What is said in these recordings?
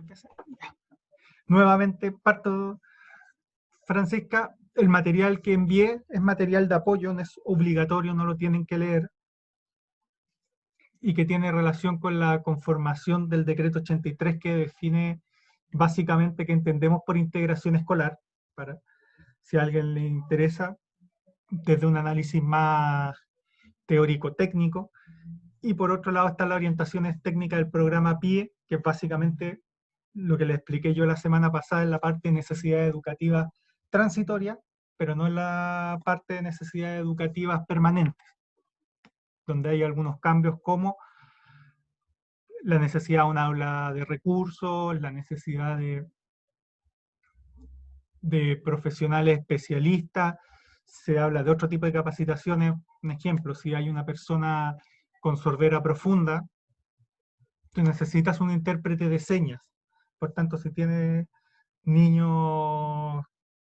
empecé. Ya. Nuevamente parto, Francisca. El material que envié es material de apoyo, no es obligatorio, no lo tienen que leer, y que tiene relación con la conformación del decreto 83 que define básicamente qué entendemos por integración escolar, para si a alguien le interesa, desde un análisis más teórico-técnico. Y por otro lado están las orientaciones técnicas del programa PIE, que es básicamente lo que le expliqué yo la semana pasada en la parte de necesidades educativas transitorias, pero no en la parte de necesidades educativas permanentes, donde hay algunos cambios como la necesidad de un aula de recursos, la necesidad de profesionales especialistas, se habla de otro tipo de capacitaciones. Un ejemplo, si hay una persona con sordera profunda, tú necesitas un intérprete de señas. Por tanto, si tienes niños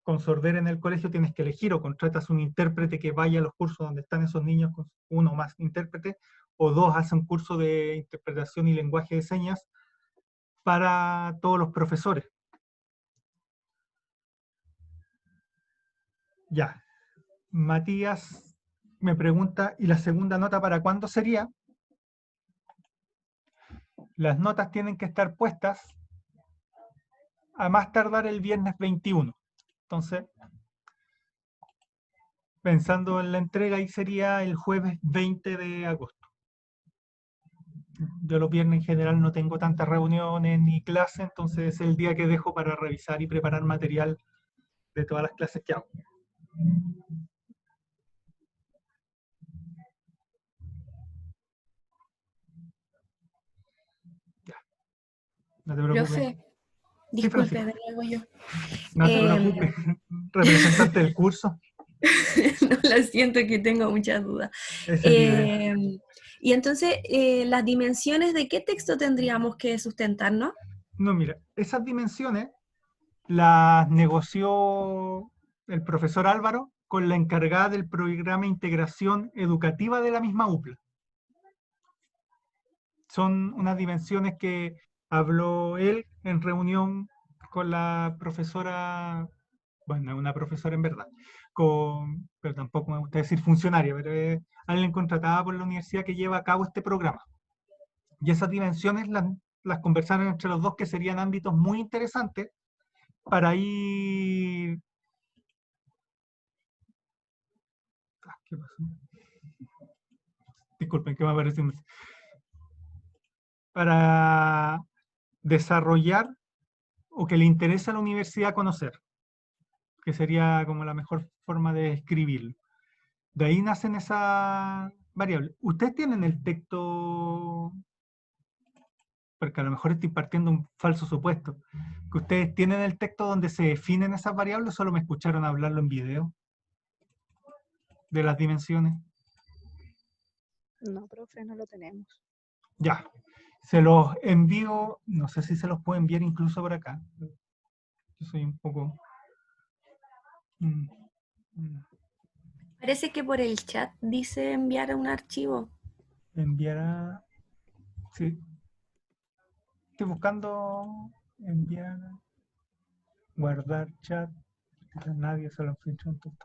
con sordera en el colegio, tienes que elegir o contratas un intérprete que vaya a los cursos donde están esos niños con uno o más intérpretes, o dos, hace un curso de interpretación y lenguaje de señas para todos los profesores. Ya. Matías me pregunta, ¿y la segunda nota para cuándo sería? Las notas tienen que estar puestas a más tardar el viernes 21. Entonces, pensando en la entrega, ahí sería el jueves 20 de agosto. Yo los viernes en general no tengo tantas reuniones ni clases, entonces es el día que dejo para revisar y preparar material de todas las clases que hago. Ya, no te preocupes. Profe, Sí, disculpe, Francisco, de nuevo yo. no te preocupes. Representante del curso. No, lo siento que tengo muchas dudas. Esa es la idea. Y entonces, ¿las dimensiones de qué texto tendríamos que sustentar, no? No, mira, esas dimensiones las negoció el profesor Álvaro con la encargada del programa de integración educativa de la misma UPLA. Son unas dimensiones que habló él en reunión con la profesora, bueno, una profesora en verdad, pero tampoco me gusta decir funcionaria, pero es alguien contratada por la universidad que lleva a cabo este programa. Y esas dimensiones las conversaron entre los dos, que serían ámbitos muy interesantes para ir... ¿Qué pasó? Disculpen, que me apareció para desarrollar o que le interesa a la universidad conocer, que sería como la mejor forma de escribirlo. De ahí nacen esas variables. ¿Ustedes tienen el texto? Porque a lo mejor estoy partiendo un falso supuesto. ¿Que ustedes tienen el texto donde se definen esas variables o solo me escucharon hablarlo en video? De las dimensiones. No, profe, no lo tenemos. Ya. Se los envío, no sé si se los puedo enviar incluso por acá. Yo soy un poco... Parece que por el chat dice enviar a un archivo. Enviar a... Sí. Estoy buscando enviar, guardar chat. Nadie se lo filtró, entonces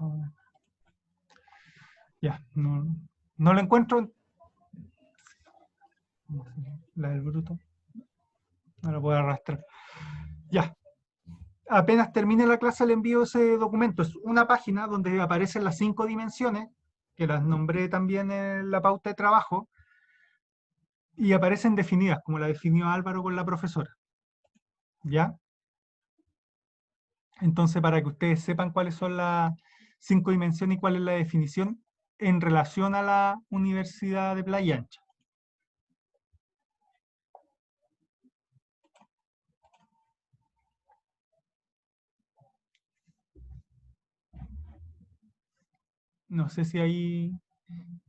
ya, no lo encuentro. La del bruto. No lo puedo arrastrar. Ya. Apenas termine la clase le envío ese documento. Es una página donde aparecen las 5 dimensiones, que las nombré también en la pauta de trabajo, y aparecen definidas, como la definió Álvaro con la profesora. ¿Ya? Entonces, para que ustedes sepan cuáles son las 5 dimensiones y cuál es la definición en relación a la Universidad de Playa Ancha. No sé si ahí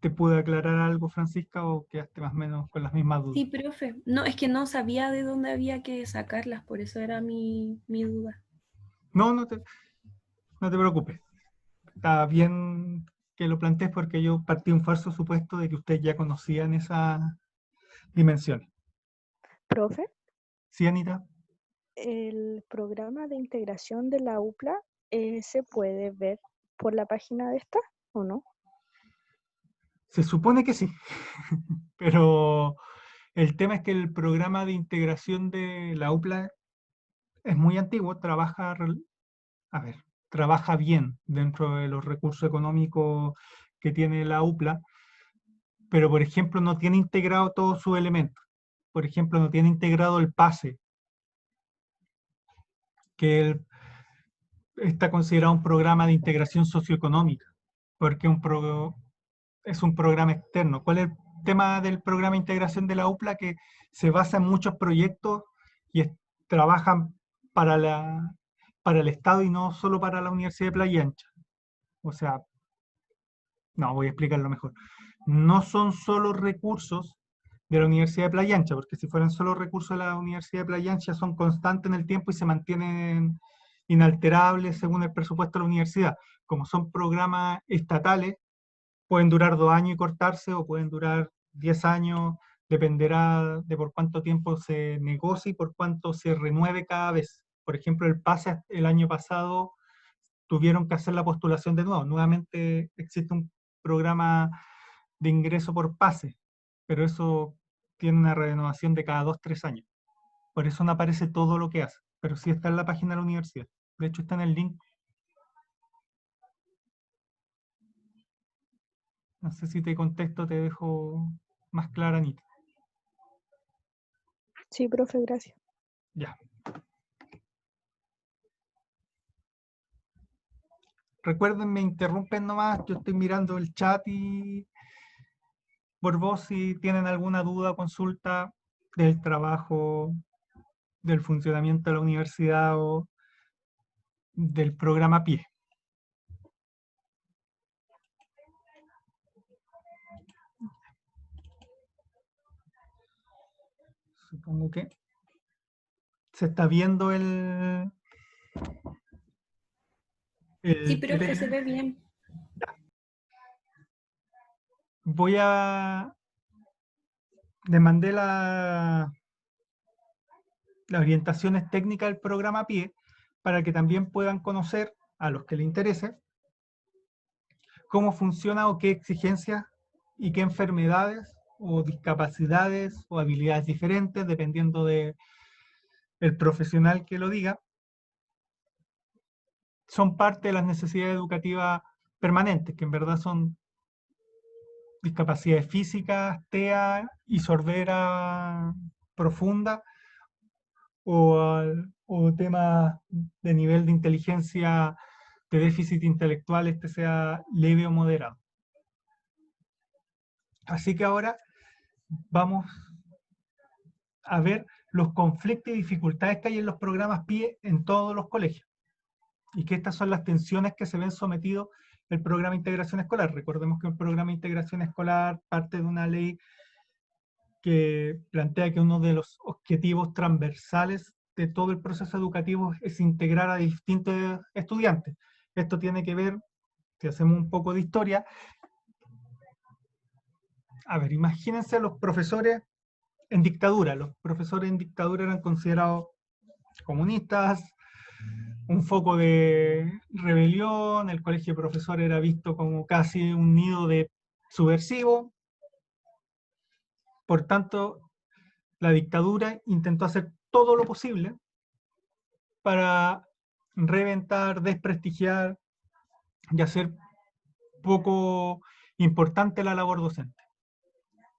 te pude aclarar algo, Francisca, o quedaste más o menos con las mismas dudas. Sí, profe. No, es que no sabía de dónde había que sacarlas, por eso era mi duda. No, no te preocupes. Está bien que lo plantees porque yo partí un falso supuesto de que ustedes ya conocían esas dimensiones. Profe, ¿Sí, Anita? El programa de integración de la UPLA se puede ver por la página de esta, ¿o no? Se supone que sí, pero el tema es que el programa de integración de la UPLA es muy antiguo, a ver, trabaja bien dentro de los recursos económicos que tiene la UPLA, pero por ejemplo no tiene integrado todos sus elementos. Por ejemplo, no tiene integrado el PASE, que está considerado un programa de integración socioeconómica, porque es un programa externo. ¿Cuál es el tema del programa de integración de la UPLA? Que se basa en muchos proyectos y trabajan para para el Estado y no solo para la Universidad de Playa Ancha. O sea, no, voy a explicarlo mejor. No son solo recursos de la Universidad de Playa Ancha, porque si fueran solo recursos de la Universidad de Playa Ancha son constantes en el tiempo y se mantienen inalterables según el presupuesto de la universidad. Como son programas estatales, pueden durar 2 años y cortarse o pueden durar 10 años, dependerá de por cuánto tiempo se negocie y por cuánto se renueve cada vez. Por ejemplo, el PASE el año pasado tuvieron que hacer la postulación de nuevo. Nuevamente existe un programa de ingreso por PASE, pero eso tiene una renovación de cada 2, 3 años. Por eso no aparece todo lo que hace, pero sí está en la página de la universidad. De hecho, está en el link. No sé si te contesto, te dejo más clara, Anita. Sí, profe, gracias. Ya. Recuerden, me interrumpen nomás, yo estoy mirando el chat y por vos si tienen alguna duda o consulta del trabajo, del funcionamiento de la universidad o del programa PIE. Supongo que se está viendo Sí, el profe, se PDF. ve bien. Voy les mandé las orientaciones técnicas del programa PIE para que también puedan conocer, a los que les interese, cómo funciona o qué exigencias y qué enfermedades o discapacidades o habilidades diferentes, dependiendo del profesional que lo diga, son parte de las necesidades educativas permanentes, que en verdad son discapacidades físicas, TEA y sordera profunda, o temas de nivel de inteligencia de déficit intelectual, este sea leve o moderado. Así que ahora vamos a ver los conflictos y dificultades que hay en los programas PIE en todos los colegios. Y que estas son las tensiones que se ven sometidos el programa de integración escolar. Recordemos que el programa de integración escolar parte de una ley que plantea que uno de los objetivos transversales de todo el proceso educativo es integrar a distintos estudiantes. Esto tiene que ver, si hacemos un poco de historia, a ver, imagínense a los profesores en dictadura. Los profesores en dictadura eran considerados comunistas, un foco de rebelión, el colegio de profesores era visto como casi un nido de subversivo. Por tanto, la dictadura intentó hacer todo lo posible para reventar, desprestigiar y hacer poco importante la labor docente.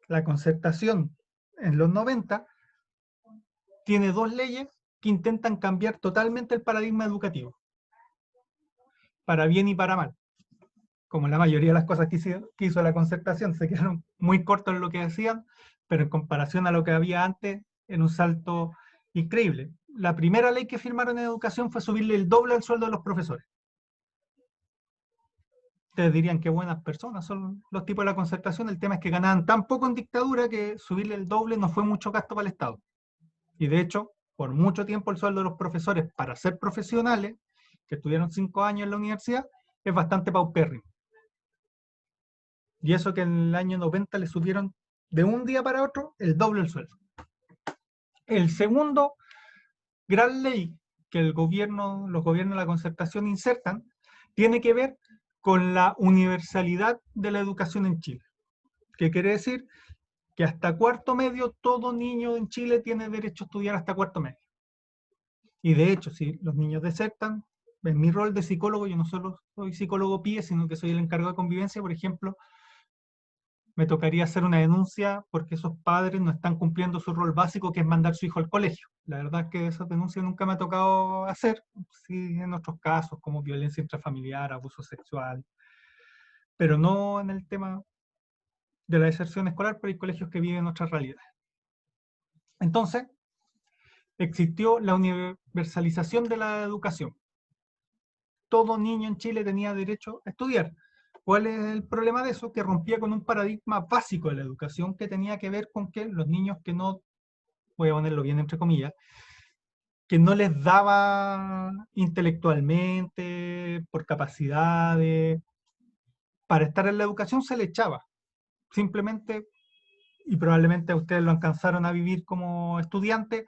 La concertación en los 90 tiene 2 leyes que intentan cambiar totalmente el paradigma educativo, para bien y para mal. Como la mayoría de las cosas que hizo la concertación, se quedaron muy cortos en lo que decían, pero en comparación a lo que había antes, en un salto increíble. La primera ley que firmaron en educación fue subirle el doble al sueldo de los profesores. Ustedes dirían que buenas personas son los tipos de la concertación. El tema es que ganaban tan poco en dictadura que subirle el doble no fue mucho gasto para el Estado. Y de hecho, por mucho tiempo el sueldo de los profesores para ser profesionales, que estuvieron 5 años en la universidad, es bastante paupérrimo. Y eso que en el año 90 le subieron de un día para otro el doble el sueldo. El segundo gran ley que los gobiernos de la concertación insertan tiene que ver con la universalidad de la educación en Chile. ¿Qué quiere decir? Que hasta cuarto medio todo niño en Chile tiene derecho a estudiar hasta cuarto medio. Y de hecho, si los niños desertan, en mi rol de psicólogo, yo no solo soy psicólogo PIE, sino que soy el encargado de convivencia, por ejemplo, me tocaría hacer una denuncia porque esos padres no están cumpliendo su rol básico, que es mandar a su hijo al colegio. La verdad es que esa denuncia nunca me ha tocado hacer, sí en otros casos como violencia intrafamiliar, abuso sexual, pero no en el tema de la deserción escolar, pero hay colegios que viven otras realidades. Entonces, existió la universalización de la educación. Todo niño en Chile tenía derecho a estudiar. ¿Cuál es el problema de eso? Que rompía con un paradigma básico de la educación que tenía que ver con que los niños que no, voy a ponerlo bien entre comillas, que no les daba intelectualmente, por capacidades, para estar en la educación se le echaba. Simplemente, y probablemente ustedes lo alcanzaron a vivir como estudiantes,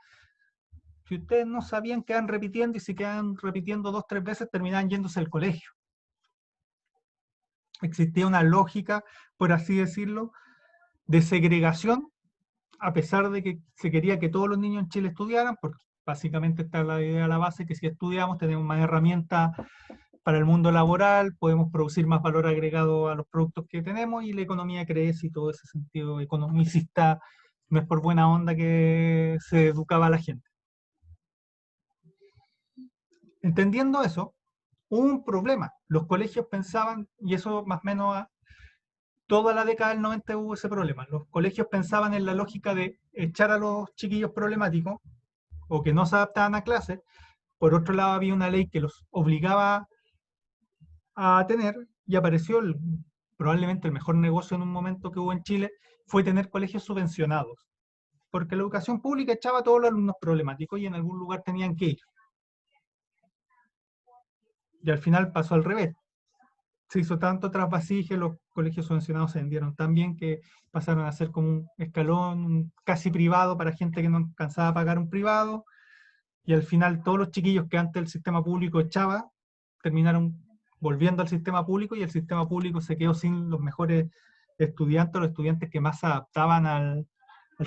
si ustedes no sabían, quedan repitiendo, y si quedan repitiendo 2 o 3 veces, terminaban yéndose al colegio. Existía una lógica, por así decirlo, de segregación, a pesar de que se quería que todos los niños en Chile estudiaran, porque básicamente está la idea a la base que si estudiamos tenemos más herramientas para el mundo laboral, podemos producir más valor agregado a los productos que tenemos y la economía crece y todo ese sentido economicista no es por buena onda que se educaba a la gente. Entendiendo eso, hubo un problema. Los colegios pensaban, y eso más o menos toda la década del 90 hubo ese problema. Los colegios pensaban en la lógica de echar a los chiquillos problemáticos o que no se adaptaban a clases. Por otro lado, había una ley que los obligaba a tener, y apareció probablemente el mejor negocio en un momento que hubo en Chile, fue tener colegios subvencionados. Porque la educación pública echaba a todos los alumnos problemáticos y en algún lugar tenían que ir. Y al final pasó al revés. Se hizo tanto trasvasije, los colegios subvencionados se vendieron tan bien que pasaron a ser como un escalón casi privado para gente que no alcanzaba a pagar un privado, y al final todos los chiquillos que antes el sistema público echaba, terminaron volviendo al sistema público, y el sistema público se quedó sin los mejores estudiantes, los estudiantes que más se adaptaban al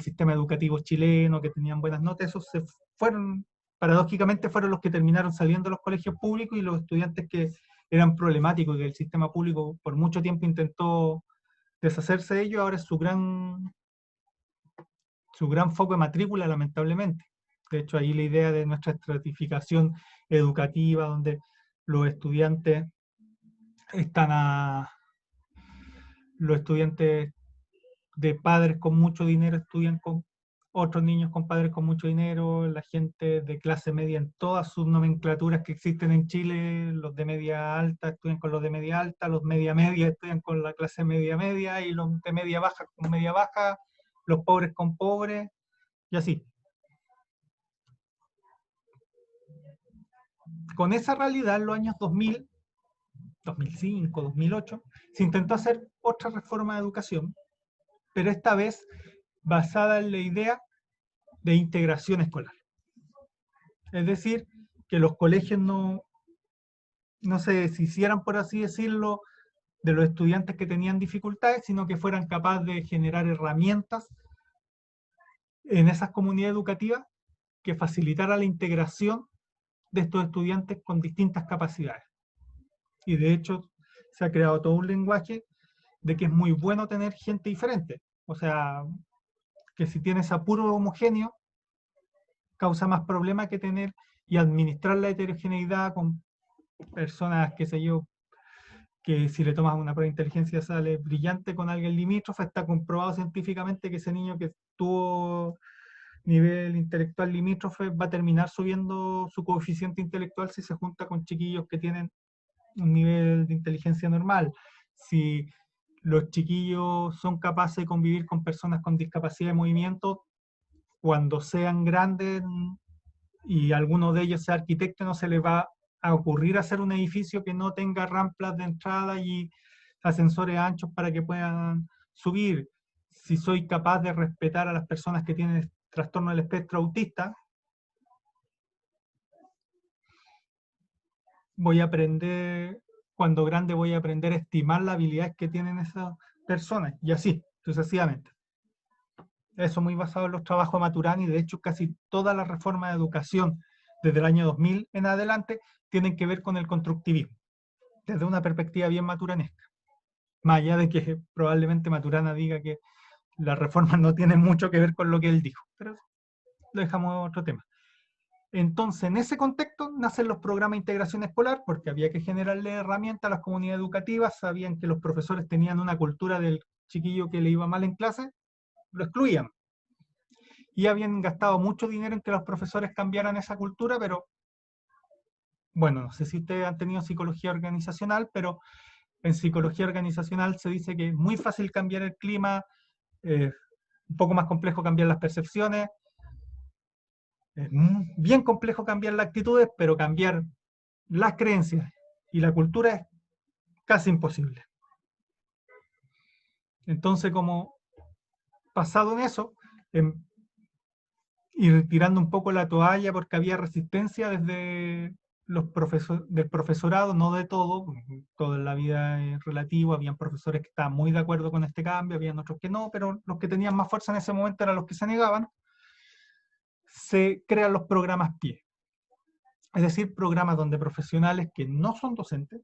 sistema educativo chileno, que tenían buenas notas. Esos se fueron, paradójicamente fueron los que terminaron saliendo de los colegios públicos, y los estudiantes que eran problemáticos y que el sistema público por mucho tiempo intentó deshacerse de ellos, ahora es su gran foco de matrícula, lamentablemente. De hecho, ahí la idea de nuestra estratificación educativa, donde los estudiantes están los estudiantes de padres con mucho dinero estudian con otros niños con padres con mucho dinero, la gente de clase media en todas sus nomenclaturas que existen en Chile, los de media alta estudian con los de media alta, los media media estudian con la clase media media, y los de media baja con media baja, los pobres con pobres, y así. Con esa realidad, en los años 2000, 2005, 2008, se intentó hacer otra reforma de educación, pero esta vez basada en la idea de integración escolar. Es decir, que los colegios no se deshicieran, por así decirlo, de los estudiantes que tenían dificultades, sino que fueran capaces de generar herramientas en esas comunidades educativas que facilitara la integración de estos estudiantes con distintas capacidades. Y de hecho se ha creado todo un lenguaje de que es muy bueno tener gente diferente. O sea, que si tienes a puro homogéneo, causa más problema que tener y administrar la heterogeneidad con personas, qué sé yo, que si le tomas una prueba de inteligencia sale brillante con alguien limítrofe. Está comprobado científicamente que ese niño que tuvo nivel intelectual limítrofe va a terminar subiendo su coeficiente intelectual si se junta con chiquillos que tienen un nivel de inteligencia normal. Si los chiquillos son capaces de convivir con personas con discapacidad de movimiento, cuando sean grandes y alguno de ellos sea arquitecto, no se les va a ocurrir hacer un edificio que no tenga rampas de entrada y ascensores anchos para que puedan subir. Si soy capaz de respetar a las personas que tienen trastorno del espectro autista, voy a aprender, cuando grande voy a aprender a estimar las habilidades que tienen esas personas, y así, sucesivamente. Eso muy basado en los trabajos de Maturana, y de hecho casi todas las reformas de educación desde el año 2000 en adelante tienen que ver con el constructivismo, desde una perspectiva bien maturanesca. Más allá de que probablemente Maturana diga que las reformas no tienen mucho que ver con lo que él dijo, pero lo dejamos a otro tema. Entonces, en ese contexto nacen los programas de integración escolar, porque había que generarle herramientas a las comunidades educativas, sabían que los profesores tenían una cultura del chiquillo que le iba mal en clase, lo excluían. Y habían gastado mucho dinero en que los profesores cambiaran esa cultura, pero bueno, no sé si ustedes han tenido psicología organizacional, pero en psicología organizacional se dice que es muy fácil cambiar el clima, un poco más complejo cambiar las percepciones, es bien complejo cambiar las actitudes, pero cambiar las creencias y la cultura es casi imposible. Entonces, como basado en eso, ir tirando un poco la toalla porque había resistencia desde del profesorado, no de todo, todo en la vida es relativo, habían profesores que estaban muy de acuerdo con este cambio, habían otros que no, pero los que tenían más fuerza en ese momento eran los que se negaban. Se crean los programas PIE, es decir, programas donde profesionales que no son docentes,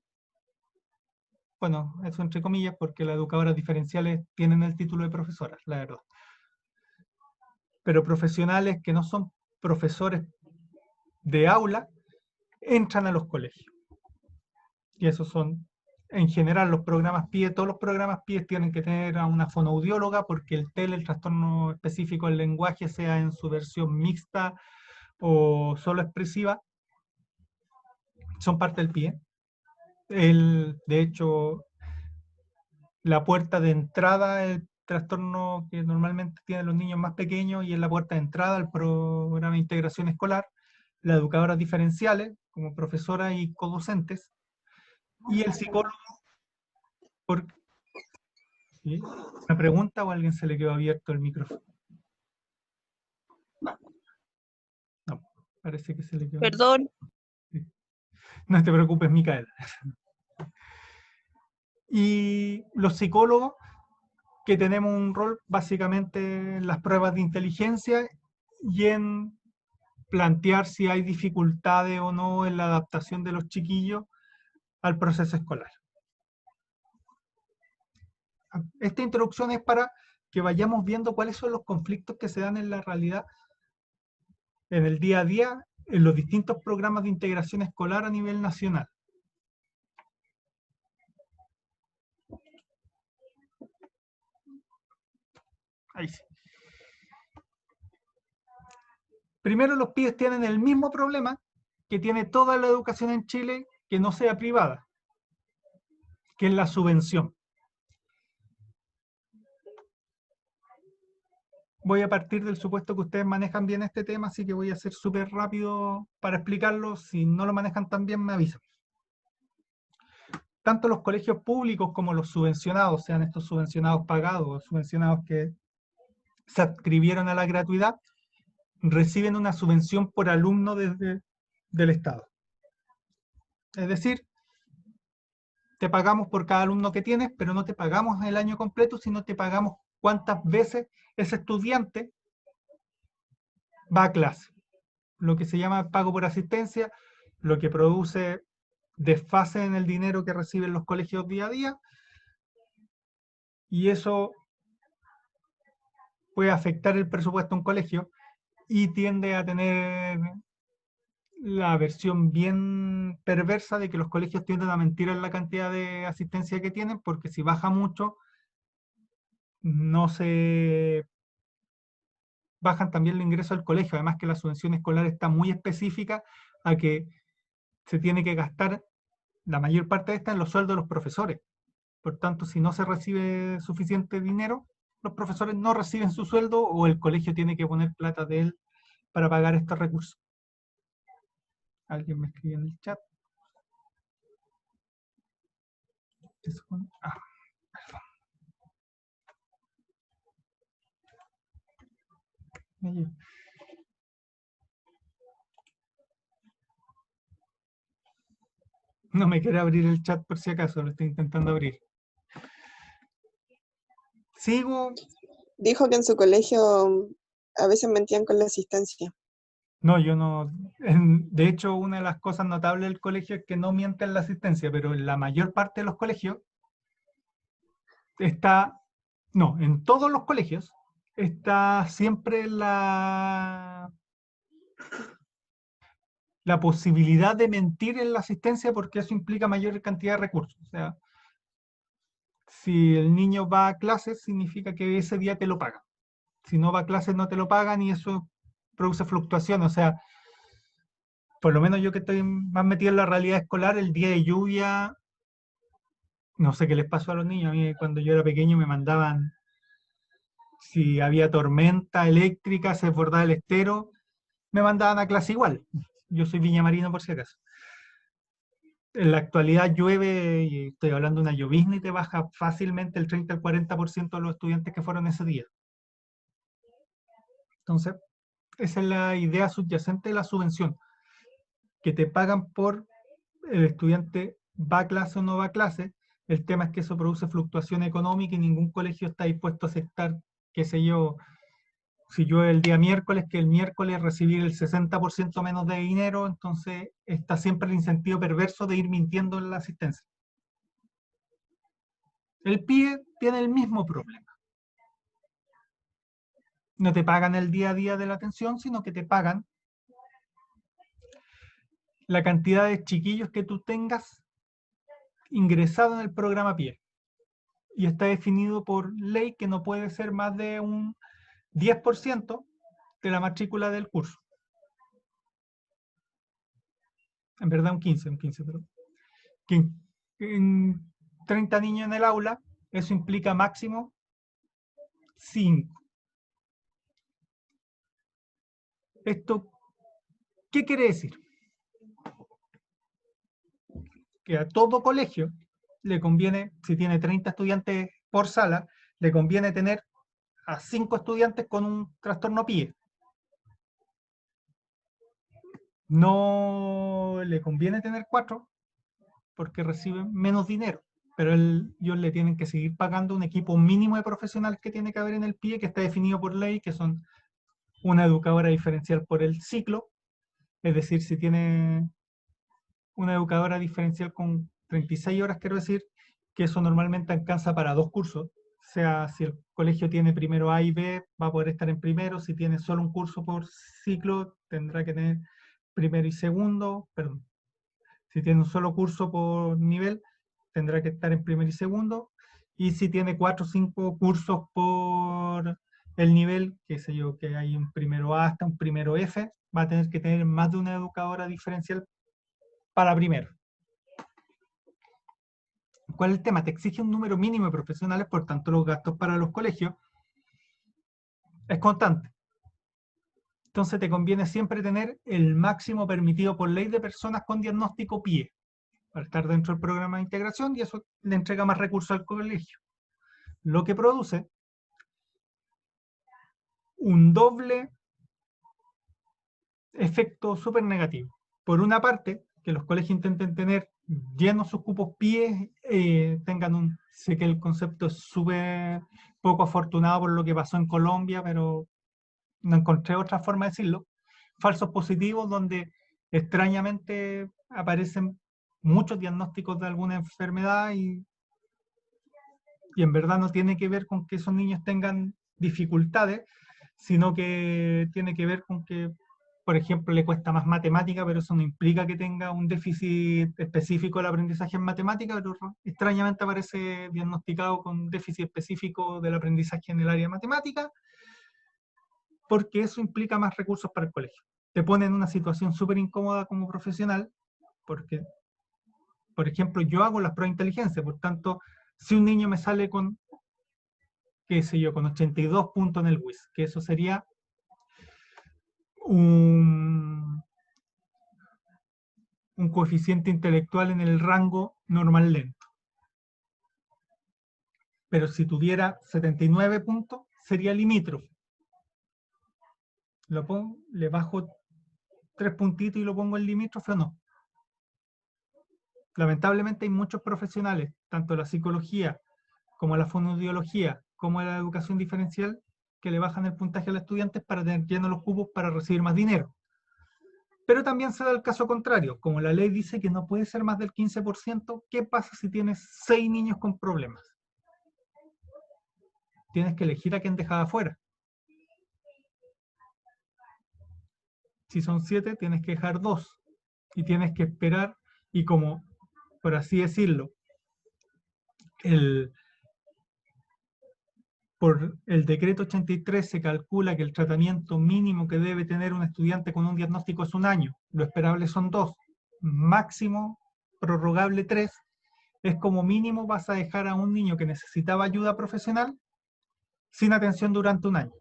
bueno, eso entre comillas, porque las educadoras diferenciales tienen el título de profesoras, la verdad, pero profesionales que no son profesores de aula, entran a los colegios. Y esos son, en general, los programas PIE. Todos los programas PIE tienen que tener a una fonoaudióloga porque el TEL, el trastorno específico del lenguaje, sea en su versión mixta o solo expresiva, son parte del PIE. De hecho, la puerta de entrada, el trastorno que normalmente tienen los niños más pequeños, y es la puerta de entrada al programa de integración escolar, las educadoras diferenciales, como profesoras y codocentes, y el psicólogo. Por, ¿sí? ¿Una pregunta o a alguien se le quedó abierto el micrófono? No, parece que se le quedó. Perdón. Sí. No te preocupes, Micaela. Y los psicólogos, que tenemos un rol básicamente en las pruebas de inteligencia y en plantear si hay dificultades o no en la adaptación de los chiquillos al proceso escolar. Esta introducción es para que vayamos viendo cuáles son los conflictos que se dan en la realidad, en el día a día, en los distintos programas de integración escolar a nivel nacional. Ahí sí. Primero, los PIEs tienen el mismo problema que tiene toda la educación en Chile que no sea privada, que es la subvención. Voy a partir del supuesto que ustedes manejan bien este tema, así que voy a ser súper rápido para explicarlo. Si no lo manejan tan bien, me avisan. Tanto los colegios públicos como los subvencionados, sean estos subvencionados pagados o subvencionados que se adscribieron a la gratuidad, reciben una subvención por alumno del Estado. Es decir, te pagamos por cada alumno que tienes, pero no te pagamos el año completo, sino te pagamos cuántas veces ese estudiante va a clase. Lo que se llama pago por asistencia, lo que produce desfase en el dinero que reciben los colegios día a día, y eso puede afectar el presupuesto de un colegio y tiende a tener la versión bien perversa de que los colegios tienden a mentir en la cantidad de asistencia que tienen, porque si baja mucho, no se bajan también el ingreso al colegio, además que la subvención escolar está muy específica a que se tiene que gastar la mayor parte de esta en los sueldos de los profesores. Por tanto, si no se recibe suficiente dinero, los profesores no reciben su sueldo o el colegio tiene que poner plata de él para pagar estos recursos. Alguien me escribió en el chat. Ah, perdón. No me quiere abrir el chat por si acaso, lo estoy intentando abrir. Sigo. Dijo que en su colegio a veces mentían con la asistencia. No, yo no. De hecho, una de las cosas notables del colegio es que no mienten la asistencia, pero en la mayor parte de los colegios está, no, en todos los colegios está siempre la posibilidad de mentir en la asistencia porque eso implica mayor cantidad de recursos. O sea, si el niño va a clases, significa que ese día te lo pagan. Si no va a clases, no te lo pagan y eso produce fluctuación. O sea, por lo menos yo que estoy más metido en la realidad escolar, el día de lluvia, no sé qué les pasó a los niños. A mí cuando yo era pequeño me mandaban, si había tormenta eléctrica, se desbordaba el estero, me mandaban a clase igual. Yo soy viñamarino por si acaso. En la actualidad llueve, y estoy hablando de una llovizna, y te baja fácilmente el 30 al 40% de los estudiantes que fueron ese día. Entonces, esa es la idea subyacente de la subvención, que te pagan por el estudiante va a clase o no va a clase. El tema es que eso produce fluctuación económica y ningún colegio está dispuesto a aceptar, qué sé yo, si yo el día miércoles, que el miércoles recibir el 60% menos de dinero, entonces está siempre el incentivo perverso de ir mintiendo en la asistencia. El PIE tiene el mismo problema. No te pagan el día a día de la atención, sino que te pagan la cantidad de chiquillos que tú tengas ingresado en el programa PIE. Y está definido por ley que no puede ser más de un 10% de la matrícula del curso. En verdad un 15, perdón. En 30 niños en el aula, eso implica máximo 5. ¿Esto qué quiere decir? Que a todo colegio le conviene, si tiene 30 estudiantes por sala, le conviene tener a 5 estudiantes con un trastorno PIE. No le conviene tener 4 porque reciben menos dinero, pero ellos le tienen que seguir pagando un equipo mínimo de profesionales que tiene que haber en el PIE, que está definido por ley, que son una educadora diferencial por el ciclo, es decir, si tiene una educadora diferencial con 36 horas, quiero decir, que eso normalmente alcanza para 2 cursos. O sea, si el colegio tiene primero A y B, va a poder estar en primero. Si tiene solo un curso por ciclo, tendrá que tener primero y segundo. Perdón. Si tiene un solo curso por nivel, tendrá que estar en primero y segundo. Y si tiene 4 o 5 cursos por el nivel, qué sé yo, que hay un primero A hasta un primero F, va a tener que tener más de una educadora diferencial para primero. ¿Cuál es el tema? Te exige un número mínimo de profesionales, por tanto los gastos para los colegios es constante. Entonces te conviene siempre tener el máximo permitido por ley de personas con diagnóstico PIE, para estar dentro del programa de integración, y eso le entrega más recursos al colegio. Lo que produce un doble efecto súper negativo. Por una parte, que los colegios intenten tener llenos sus cupos PIE, sé que el concepto es súper poco afortunado por lo que pasó en Colombia, pero no encontré otra forma de decirlo, falsos positivos donde extrañamente aparecen muchos diagnósticos de alguna enfermedad y en verdad no tiene que ver con que esos niños tengan dificultades, sino que tiene que ver con que, por ejemplo, le cuesta más matemática, pero eso no implica que tenga un déficit específico del aprendizaje en matemática, pero extrañamente aparece diagnosticado con déficit específico del aprendizaje en el área de matemática, porque eso implica más recursos para el colegio. Te pone en una situación súper incómoda como profesional, porque, por ejemplo, yo hago las pruebas de inteligencia, por tanto, si un niño me sale con, qué sé yo, con 82 puntos en el WIS, que eso sería un coeficiente intelectual en el rango normal lento. Pero si tuviera 79 puntos, sería limítrofe. Lo pongo, le bajo 3 puntitos y lo pongo en limítrofe o no. lamentablemente hay muchos profesionales, tanto la psicología como la fonoaudiología, como la educación diferencial, que le bajan el puntaje a los estudiantes para tener llenos los cupos para recibir más dinero. Pero también se da el caso contrario, como la ley dice que no puede ser más del 15%, ¿qué pasa si tienes 6 niños con problemas? Tienes que elegir a quién dejar afuera. Si son 7, tienes que dejar 2. Y tienes que esperar, y como, por así decirlo, por el decreto 83 se calcula que el tratamiento mínimo que debe tener un estudiante con un diagnóstico es 1 año, lo esperable son 2, máximo prorrogable 3, es como mínimo vas a dejar a un niño que necesitaba ayuda profesional sin atención durante 1 año,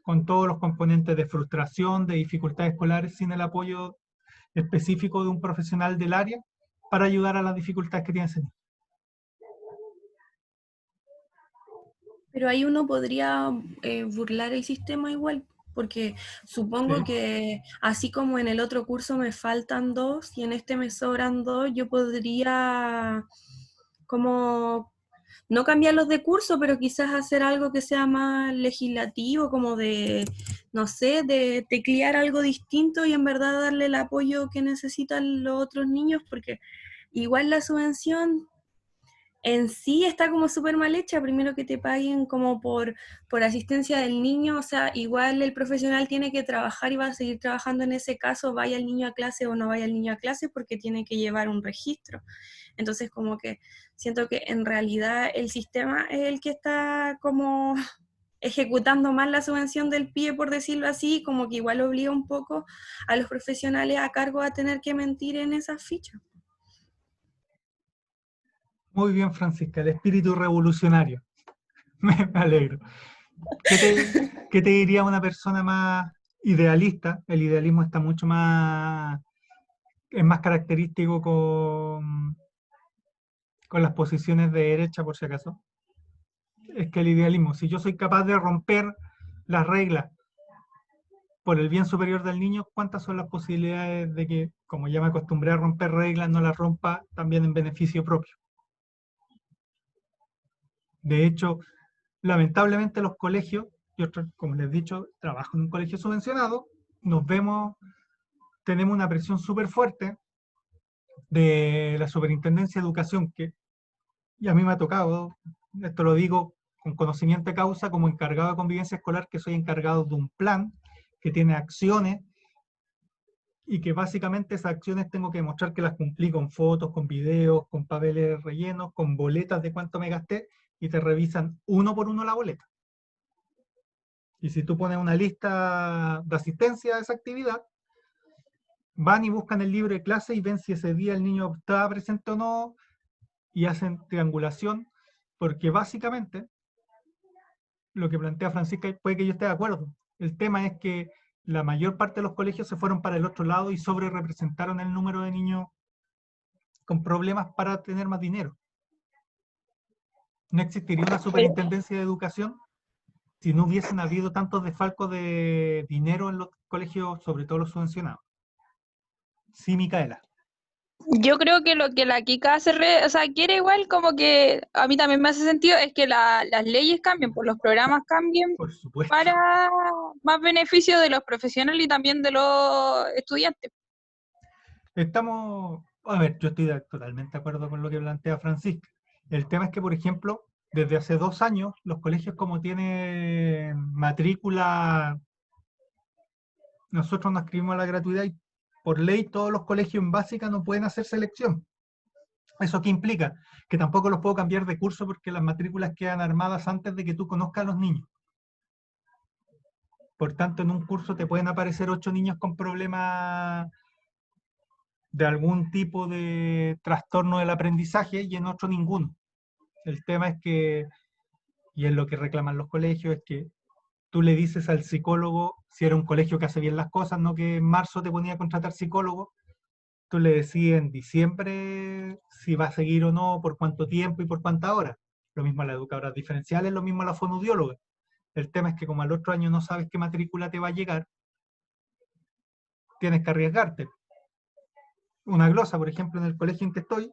con todos los componentes de frustración, de dificultades escolares, sin el apoyo específico de un profesional del área para ayudar a las dificultades que tiene ese niño. Pero ahí uno podría burlar el sistema igual, porque supongo Sí. que así como en el otro curso me faltan 2 y en este me sobran 2, yo podría como no cambiarlos de curso, pero quizás hacer algo que sea más legislativo, como de, no sé, de teclear algo distinto y en verdad darle el apoyo que necesitan los otros niños, porque igual la subvención en sí está como súper mal hecha, primero que te paguen como por asistencia del niño, o sea, igual el profesional tiene que trabajar y va a seguir trabajando en ese caso, vaya el niño a clase o no vaya el niño a clase, porque tiene que llevar un registro. Entonces como que siento que en realidad el sistema es el que está como ejecutando mal la subvención del PIE, por decirlo así, como que igual obliga un poco a los profesionales a cargo a tener que mentir en esas fichas. Muy bien, Francisca, el espíritu revolucionario. Me alegro. ¿Qué te diría una persona más idealista? El idealismo está mucho más, es más característico con las posiciones de derecha, por si acaso. Es que el idealismo, si yo soy capaz de romper las reglas por el bien superior del niño, ¿cuántas son las posibilidades de que, como ya me acostumbré a romper reglas, no las rompa también en beneficio propio? De hecho, lamentablemente los colegios, yo como les he dicho, trabajo en un colegio subvencionado, tenemos una presión súper fuerte de la Superintendencia de Educación, y a mí me ha tocado, esto lo digo con conocimiento de causa, como encargado de convivencia escolar, que soy encargado de un plan que tiene acciones, y que básicamente esas acciones tengo que demostrar que las cumplí con fotos, con videos, con papeles rellenos, con boletas de cuánto me gasté, y te revisan uno por uno la boleta. Y si tú pones una lista de asistencia a esa actividad, van y buscan el libro de clase y ven si ese día el niño estaba presente o no, y hacen triangulación, porque básicamente lo que plantea Francisca puede que yo esté de acuerdo. El tema es que la mayor parte de los colegios se fueron para el otro lado y sobre representaron el número de niños con problemas para tener más dinero. No existiría una superintendencia de educación si no hubiesen habido tantos desfalcos de dinero en los colegios, sobre todo los subvencionados. Sí, Micaela. Yo creo que lo que la Kika hace, o sea, quiere igual como que a mí también me hace sentido, es que las leyes cambien, pues los programas cambien Por supuesto. para más beneficio de los profesionales y también de los estudiantes. A ver, yo estoy totalmente de acuerdo con lo que plantea Francisca. El tema es que, por ejemplo, desde hace 2 años, los colegios como tienen matrícula, nosotros nos inscribimos a la gratuidad y por ley todos los colegios en básica no pueden hacer selección. ¿Eso qué implica? Que tampoco los puedo cambiar de curso porque las matrículas quedan armadas antes de que tú conozcas a los niños. Por tanto, en un curso te pueden aparecer 8 niños con problemas de algún tipo de trastorno del aprendizaje y en otro ninguno. El tema es que, y es lo que reclaman los colegios, es que tú le dices al psicólogo, si era un colegio que hace bien las cosas, no que en marzo te ponía a contratar psicólogo, tú le decías en diciembre si va a seguir o no, por cuánto tiempo y por cuánta hora. Lo mismo a las educadoras diferenciales, lo mismo a la fonoaudióloga. El tema es que como al otro año no sabes qué matrícula te va a llegar, tienes que arriesgarte. una glosa, por ejemplo, en el colegio en que estoy,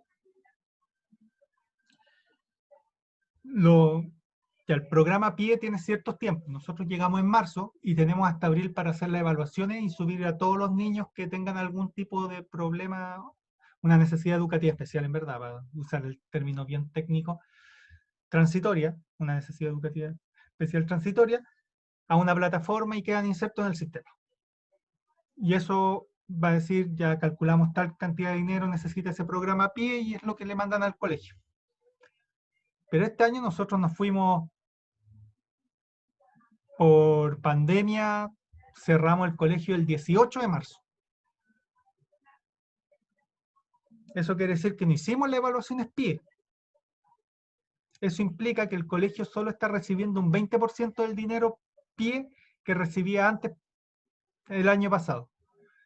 ya el programa PIE tiene ciertos tiempos. Nosotros llegamos en marzo y tenemos hasta abril para hacer las evaluaciones y subir a todos los niños que tengan algún tipo de problema, una necesidad educativa especial, en verdad, para usar el término bien técnico, transitoria, una necesidad educativa especial transitoria, a una plataforma y quedan insertos en el sistema. Y eso va a decir, ya calculamos tal cantidad de dinero necesita ese programa PIE y es lo que le mandan al colegio. Pero este año nosotros nos fuimos por pandemia, cerramos el colegio el 18 de marzo. Eso quiere decir que no hicimos las evaluaciones PIE. Eso implica que el colegio solo está recibiendo un 20% del dinero PIE que recibía antes el año pasado.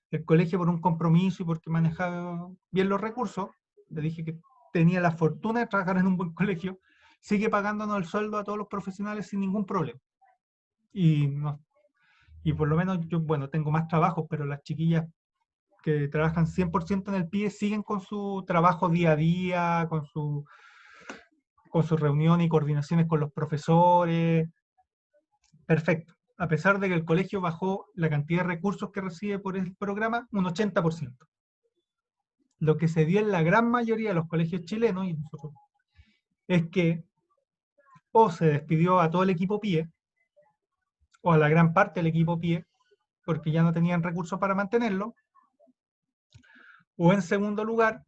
El colegio, por un compromiso y porque manejaba bien los recursos, le dije que tenía la fortuna de trabajar en un buen colegio, sigue pagándonos el sueldo a todos los profesionales sin ningún problema. Y por lo menos yo, bueno, tengo más trabajos, pero las chiquillas que trabajan 100% en el PIE siguen con su trabajo día a día, con su reunión y coordinaciones con los profesores. Perfecto. A pesar de que el colegio bajó la cantidad de recursos que recibe por el programa, un 80%. Lo que se dio en la gran mayoría de los colegios chilenos, y nosotros, es que o se despidió a todo el equipo PIE, o a la gran parte del equipo PIE, porque ya no tenían recursos para mantenerlo, o en segundo lugar,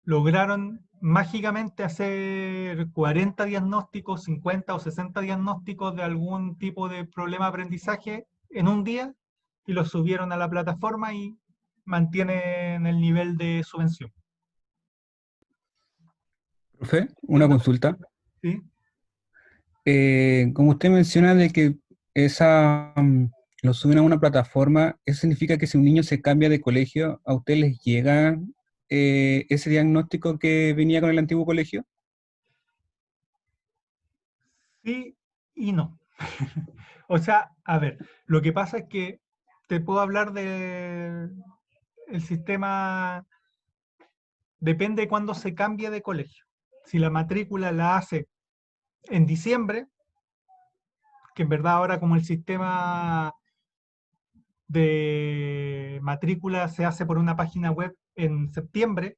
lograron mágicamente hacer 40 diagnósticos, 50 o 60 diagnósticos de algún tipo de problema de aprendizaje en un día y los subieron a la plataforma y mantienen el nivel de subvención. Profe, una consulta. ¿Sí? Como usted menciona de que lo suben a una plataforma, ¿eso significa que si un niño se cambia de colegio, a usted les llega ese diagnóstico que venía con el antiguo colegio? Sí y no. O sea, a ver, lo que pasa es que te puedo hablar de el sistema, depende de cuándo se cambie de colegio. Si la matrícula la hace en diciembre, que en verdad ahora como el sistema de matrícula se hace por una página web en septiembre,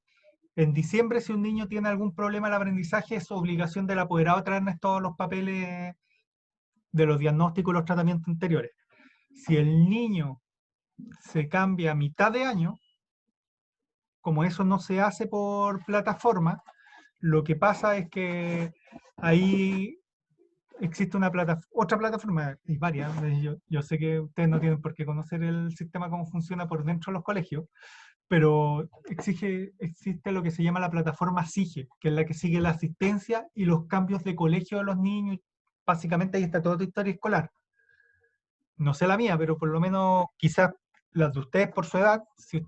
en diciembre si un niño tiene algún problema de aprendizaje es obligación del apoderado traernos todos los papeles de los diagnósticos y los tratamientos anteriores. Si el niño se cambia a mitad de año, como eso no se hace por plataforma, lo que pasa es que ahí existe otra plataforma, y varias, yo sé que ustedes no tienen por qué conocer el sistema, cómo funciona por dentro de los colegios, pero existe lo que se llama la plataforma SIGE, que es la que sigue la asistencia y los cambios de colegio de los niños. Básicamente ahí está toda tu historia escolar. No sé la mía, pero por lo menos quizás las de ustedes por su edad, si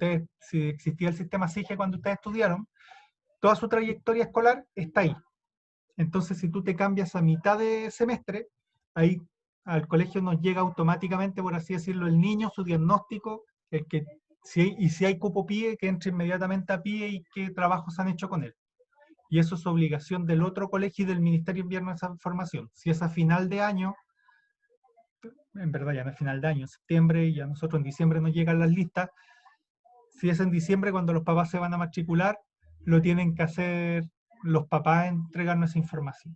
existía el sistema SIGE cuando ustedes estudiaron, toda su trayectoria escolar está ahí. Entonces, si tú te cambias a mitad de semestre, ahí al colegio nos llega automáticamente, por así decirlo, el niño, su diagnóstico, si hay cupo PIE, que entre inmediatamente a PIE y qué trabajos han hecho con él. Y eso es obligación del otro colegio y del ministerio enviarnos esa información. Si es a final de año, en verdad ya no es final de año, en septiembre, y a nosotros en diciembre nos llegan las listas. Si es en diciembre, cuando los papás se van a matricular, lo tienen que hacer los papás, entregarnos esa información.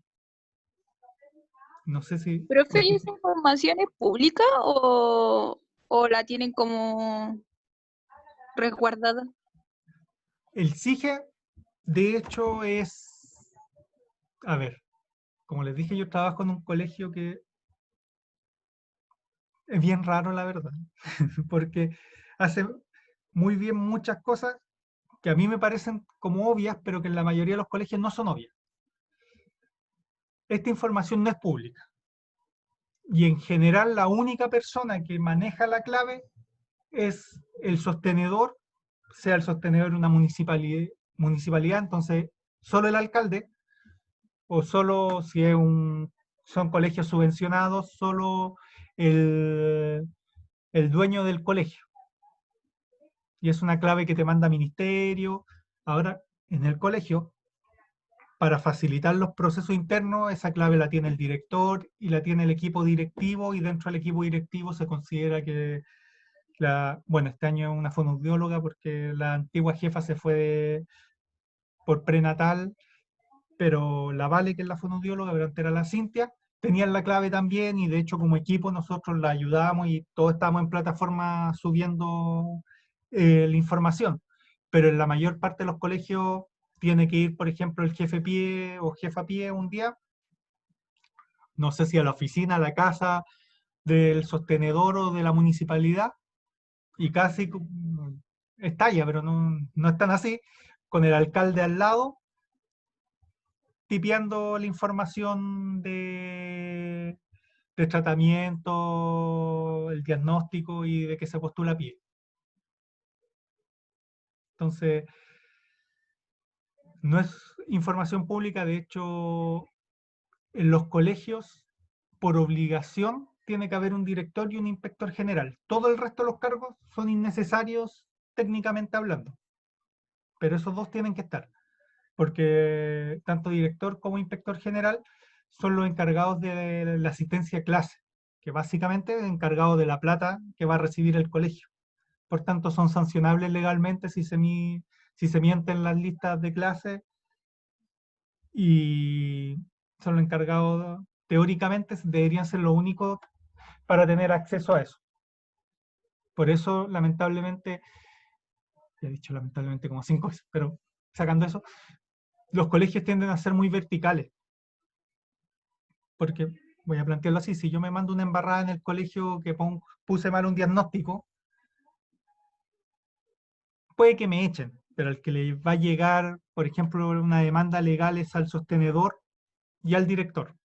No sé si... ¿Profe, ¿y esa información es pública o la tienen como resguardada? El SIGE, de hecho, es... A ver, como les dije, yo trabajo en un colegio que es bien raro, la verdad, porque hace muy bien muchas cosas que a mí me parecen como obvias, pero que en la mayoría de los colegios no son obvias. Esta información no es pública. Y en general la única persona que maneja la clave es el sostenedor, sea el sostenedor de una municipalidad, entonces solo el alcalde, o solo si son colegios subvencionados, solo el dueño del colegio. y es una clave que te manda ministerio. Ahora, en el colegio, para facilitar los procesos internos, esa clave la tiene el director y la tiene el equipo directivo, y dentro del equipo directivo se considera que bueno, este año es una fonoaudióloga porque la antigua jefa se fue por prenatal, pero la Vale, que es la fonoaudióloga, pero antes era la Cintia, tenían la clave también, y de hecho como equipo nosotros la ayudábamos y todos estábamos en plataforma subiendo la información. Pero en la mayor parte de los colegios tiene que ir, por ejemplo, el jefe pie o jefa pie un día, no sé si a la oficina, a la casa del sostenedor o de la municipalidad, y casi estalla, pero no es tan así, con el alcalde al lado, tipeando la información de tratamiento, el diagnóstico y de que se postula pie. Entonces, no es información pública, de hecho, en los colegios, por obligación, tiene que haber un director y un inspector general. Todo el resto de los cargos son innecesarios técnicamente hablando, pero esos dos tienen que estar, porque tanto director como inspector general son los encargados de la asistencia a clase, que básicamente es encargado de la plata que va a recibir el colegio. Por tanto, son sancionables legalmente si se mienten las listas de clase, y son los encargados, teóricamente, deberían ser los únicos para tener acceso a eso. Por eso, lamentablemente, ya he dicho lamentablemente como 5 veces, pero sacando eso, los colegios tienden a ser muy verticales. Porque, voy a plantearlo así, si yo me mando una embarrada en el colegio que puse mal un diagnóstico, puede que me echen, pero al que le va a llegar, por ejemplo, una demanda legal es al sostenedor y al director.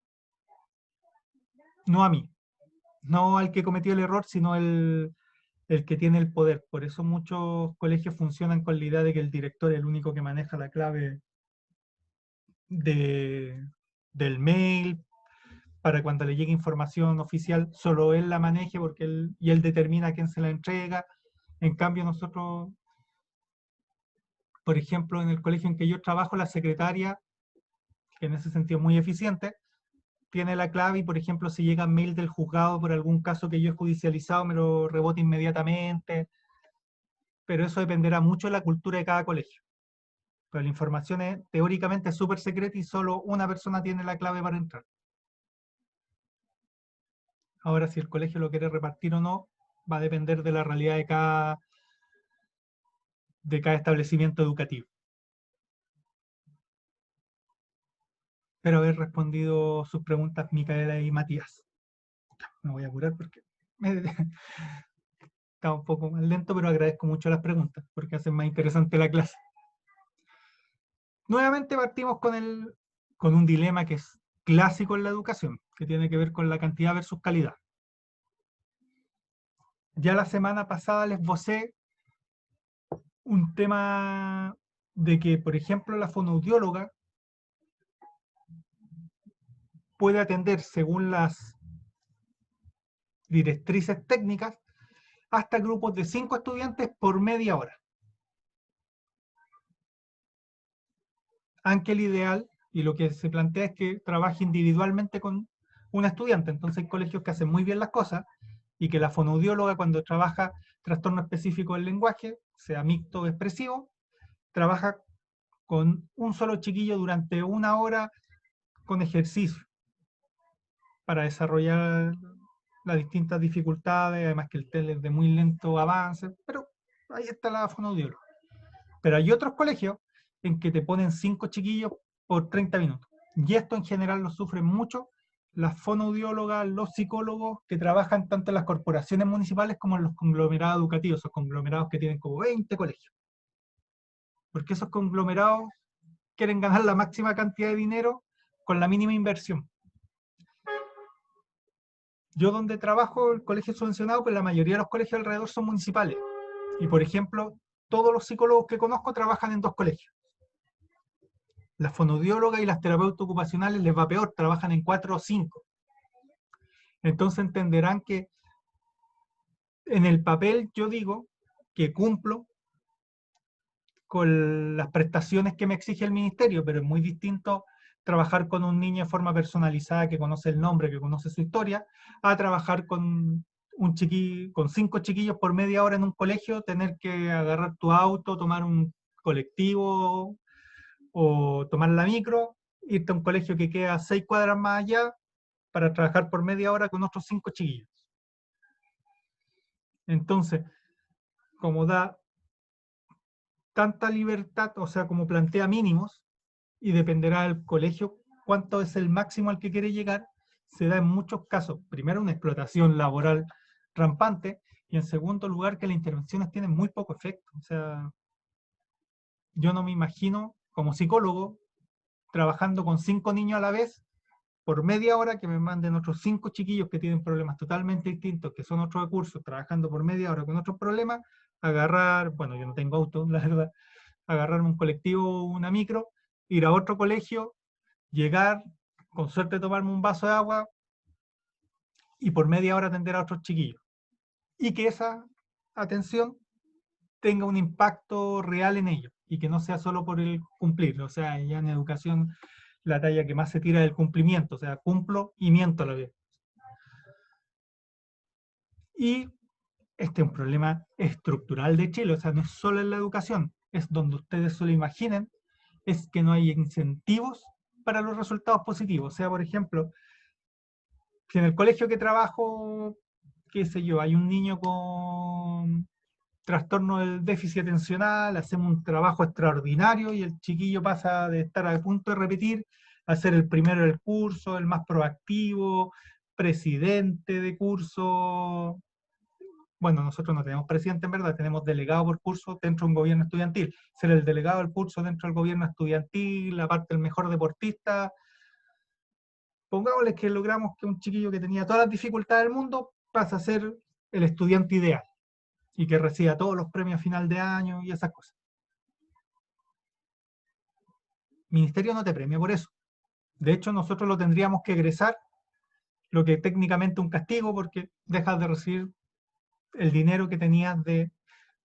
No a mí. No al que cometió el error, sino el que tiene el poder. Por eso muchos colegios funcionan con la idea de que el director es el único que maneja la clave del mail, para cuando le llegue información oficial, solo él la maneje porque él determina a quién se la entrega. En cambio, nosotros, por ejemplo, en el colegio en que yo trabajo, la secretaria, que en ese sentido es muy eficiente, tiene la clave, y por ejemplo, si llega mail del juzgado por algún caso que yo he judicializado, me lo rebota inmediatamente. Pero eso dependerá mucho de la cultura de cada colegio. Pero la información es teóricamente súper secreta y solo una persona tiene la clave para entrar. Ahora, si el colegio lo quiere repartir o no, va a depender de la realidad de cada establecimiento educativo. Espero haber respondido sus preguntas, Micaela y Matías. Me voy a apurar porque está un poco más lento, pero agradezco mucho las preguntas porque hacen más interesante la clase. Nuevamente partimos con un dilema que es clásico en la educación, que tiene que ver con la cantidad versus calidad. Ya la semana pasada les vocé un tema de que, por ejemplo, la fonoaudióloga puede atender, según las directrices técnicas, hasta grupos de 5 estudiantes por media hora. Aunque el ideal, y lo que se plantea, es que trabaje individualmente con un estudiante. Entonces hay colegios que hacen muy bien las cosas, y que la fonoaudióloga, cuando trabaja trastorno específico del lenguaje, sea mixto o expresivo, trabaja con un solo chiquillo durante 1 hora con ejercicio para desarrollar las distintas dificultades, además que el TEL es de muy lento avance, pero ahí está la fonoaudióloga. Pero hay otros colegios en que te ponen 5 chiquillos por 30 minutos. Y esto en general lo sufren mucho las fonoaudiólogas, los psicólogos que trabajan tanto en las corporaciones municipales como en los conglomerados educativos, esos conglomerados que tienen como 20 colegios. Porque esos conglomerados quieren ganar la máxima cantidad de dinero con la mínima inversión. Yo donde trabajo, el colegio es subvencionado, pero la mayoría de los colegios alrededor son municipales. Y por ejemplo, todos los psicólogos que conozco trabajan en 2 colegios. Las fonoaudiólogas y las terapeutas ocupacionales les va peor, trabajan en 4 o 5. Entonces entenderán que en el papel yo digo que cumplo con las prestaciones que me exige el ministerio, pero es muy distinto trabajar con un niño de forma personalizada que conoce el nombre, que conoce su historia, a trabajar con con 5 chiquillos por media hora en un colegio, tener que agarrar tu auto, tomar un colectivo o tomar la micro, irte a un colegio que queda 6 cuadras más allá para trabajar por media hora con otros 5 chiquillos. Entonces, como da tanta libertad, o sea, como plantea mínimos, y dependerá del colegio cuánto es el máximo al que quiere llegar, se da en muchos casos, primero, una explotación laboral rampante, y en segundo lugar, que las intervenciones tienen muy poco efecto. O sea, yo no me imagino, como psicólogo, trabajando con 5 niños a la vez, por media hora que me manden otros 5 chiquillos que tienen problemas totalmente distintos, que son otros recursos, trabajando por media hora con otros problemas, agarrar, bueno, yo no tengo auto, la verdad, agarrarme un colectivo o una micro, ir a otro colegio, llegar, con suerte tomarme un vaso de agua y por media hora atender a otros chiquillos. Y que esa atención tenga un impacto real en ellos y que no sea solo por el cumplir. O sea, ya en educación la talla que más se tira es el cumplimiento, o sea, cumplo y miento a la vez. Y este es un problema estructural de Chile, o sea, no es solo en la educación, es donde ustedes se lo imaginen, es que no hay incentivos para los resultados positivos. O sea, por ejemplo, si en el colegio que trabajo, qué sé yo, hay un niño con trastorno del déficit atencional, hacemos un trabajo extraordinario y el chiquillo pasa de estar a punto de repetir a ser el primero del curso, el más proactivo, presidente de curso. Bueno, nosotros no tenemos presidente en verdad, tenemos delegado por curso dentro de un gobierno estudiantil. Ser el delegado del curso dentro del gobierno estudiantil, aparte el mejor deportista. Pongámosle que logramos que un chiquillo que tenía todas las dificultades del mundo pase a ser el estudiante ideal y que reciba todos los premios a final de año y esas cosas. El ministerio no te premia por eso. De hecho, nosotros lo tendríamos que egresar, lo que técnicamente es un castigo, porque dejas de recibir el dinero que tenías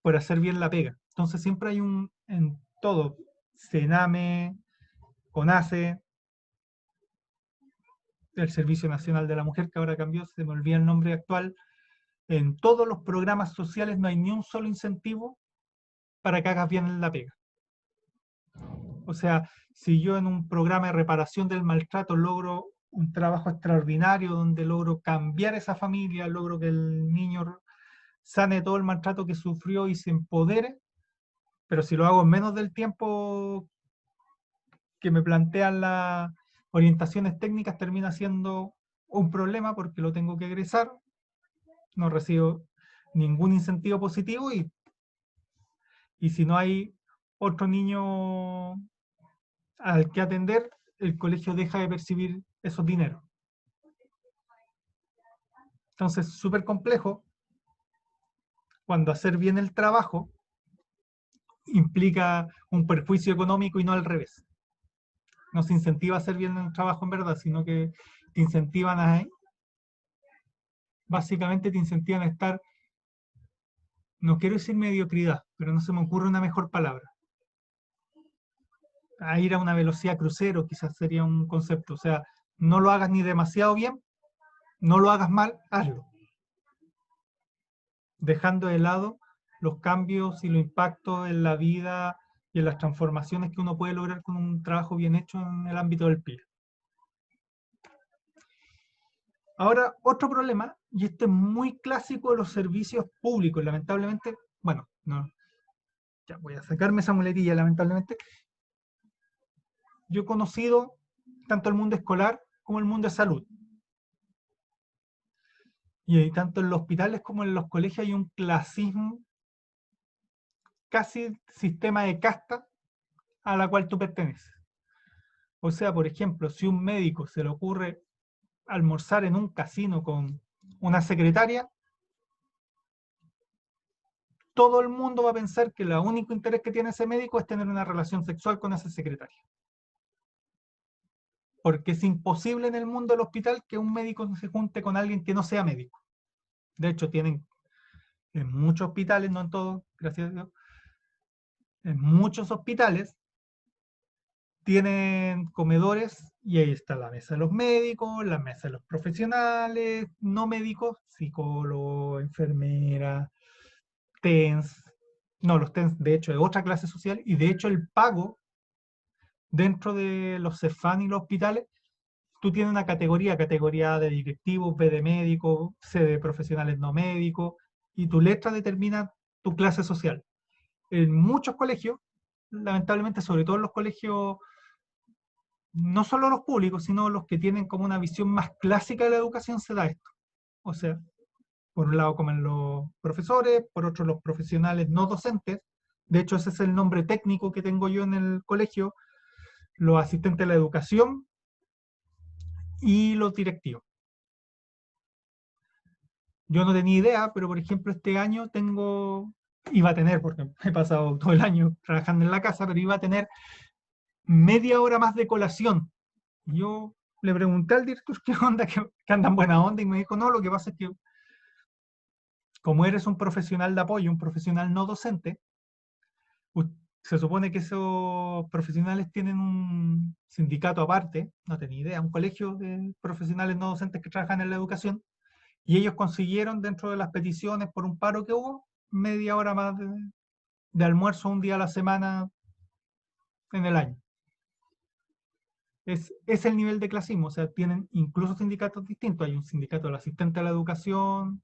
por hacer bien la pega. Entonces siempre hay en todo, Sename, CONACE, el Servicio Nacional de la Mujer, que ahora cambió, se me olvida el nombre actual, en todos los programas sociales no hay ni un solo incentivo para que hagas bien la pega. O sea, si yo en un programa de reparación del maltrato logro un trabajo extraordinario donde logro cambiar esa familia, logro que el niño sane todo el maltrato que sufrió y se empodere, pero si lo hago en menos del tiempo que me plantean las orientaciones técnicas, termina siendo un problema porque lo tengo que egresar, no recibo ningún incentivo positivo y si no hay otro niño al que atender, el colegio deja de percibir esos dineros. Entonces, súper complejo cuando hacer bien el trabajo implica un perjuicio económico y no al revés. No se incentiva a hacer bien el trabajo en verdad, sino que te incentivan básicamente te incentivan a estar, no quiero decir mediocridad, pero no se me ocurre una mejor palabra. A ir a una velocidad crucero quizás sería un concepto, o sea, no lo hagas ni demasiado bien, no lo hagas mal, hazlo. Dejando de lado los cambios y los impactos en la vida y en las transformaciones que uno puede lograr con un trabajo bien hecho en el ámbito del PIB. Ahora, otro problema, y este es muy clásico de los servicios públicos, lamentablemente, bueno, no, ya voy a sacarme esa muletilla, lamentablemente. Yo he conocido tanto el mundo escolar como el mundo de salud. Y tanto en los hospitales como en los colegios hay un clasismo, casi sistema de casta a la cual tú perteneces. O sea, por ejemplo, si un médico se le ocurre almorzar en un casino con una secretaria, todo el mundo va a pensar que el único interés que tiene ese médico es tener una relación sexual con esa secretaria. Porque es imposible en el mundo del hospital que un médico se junte con alguien que no sea médico. De hecho, tienen en muchos hospitales, no en todos, gracias a Dios, en muchos hospitales tienen comedores y ahí está la mesa de los médicos, la mesa de los profesionales no médicos, psicólogo, enfermera, TENS. No, los TENS de hecho es otra clase social y de hecho el pago dentro de los CEFAN y los hospitales, tú tienes una categoría A de directivos, B de médicos, C de profesionales no médicos y tu letra determina tu clase social. En muchos colegios, lamentablemente, sobre todo en los colegios, no solo los públicos, sino los que tienen como una visión más clásica de la educación, se da esto. O sea, por un lado comen los profesores, por otro los profesionales no docentes. De hecho, ese es el nombre técnico que tengo yo en el colegio, los asistentes de la educación y los directivos. Yo no tenía idea, pero por ejemplo este año iba a tener, porque he pasado todo el año trabajando en la casa, pero iba a tener media hora más de colación. Yo le pregunté al director qué onda, que anda en buena onda, y me dijo, no, lo que pasa es que como eres un profesional de apoyo, un profesional no docente, se supone que esos profesionales tienen un sindicato aparte, no tenía idea, un colegio de profesionales no docentes que trabajan en la educación, y ellos consiguieron dentro de las peticiones por un paro que hubo, media hora más de almuerzo un día a la semana en el año. Es el nivel de clasismo, o sea, tienen incluso sindicatos distintos. Hay un sindicato del asistente a la educación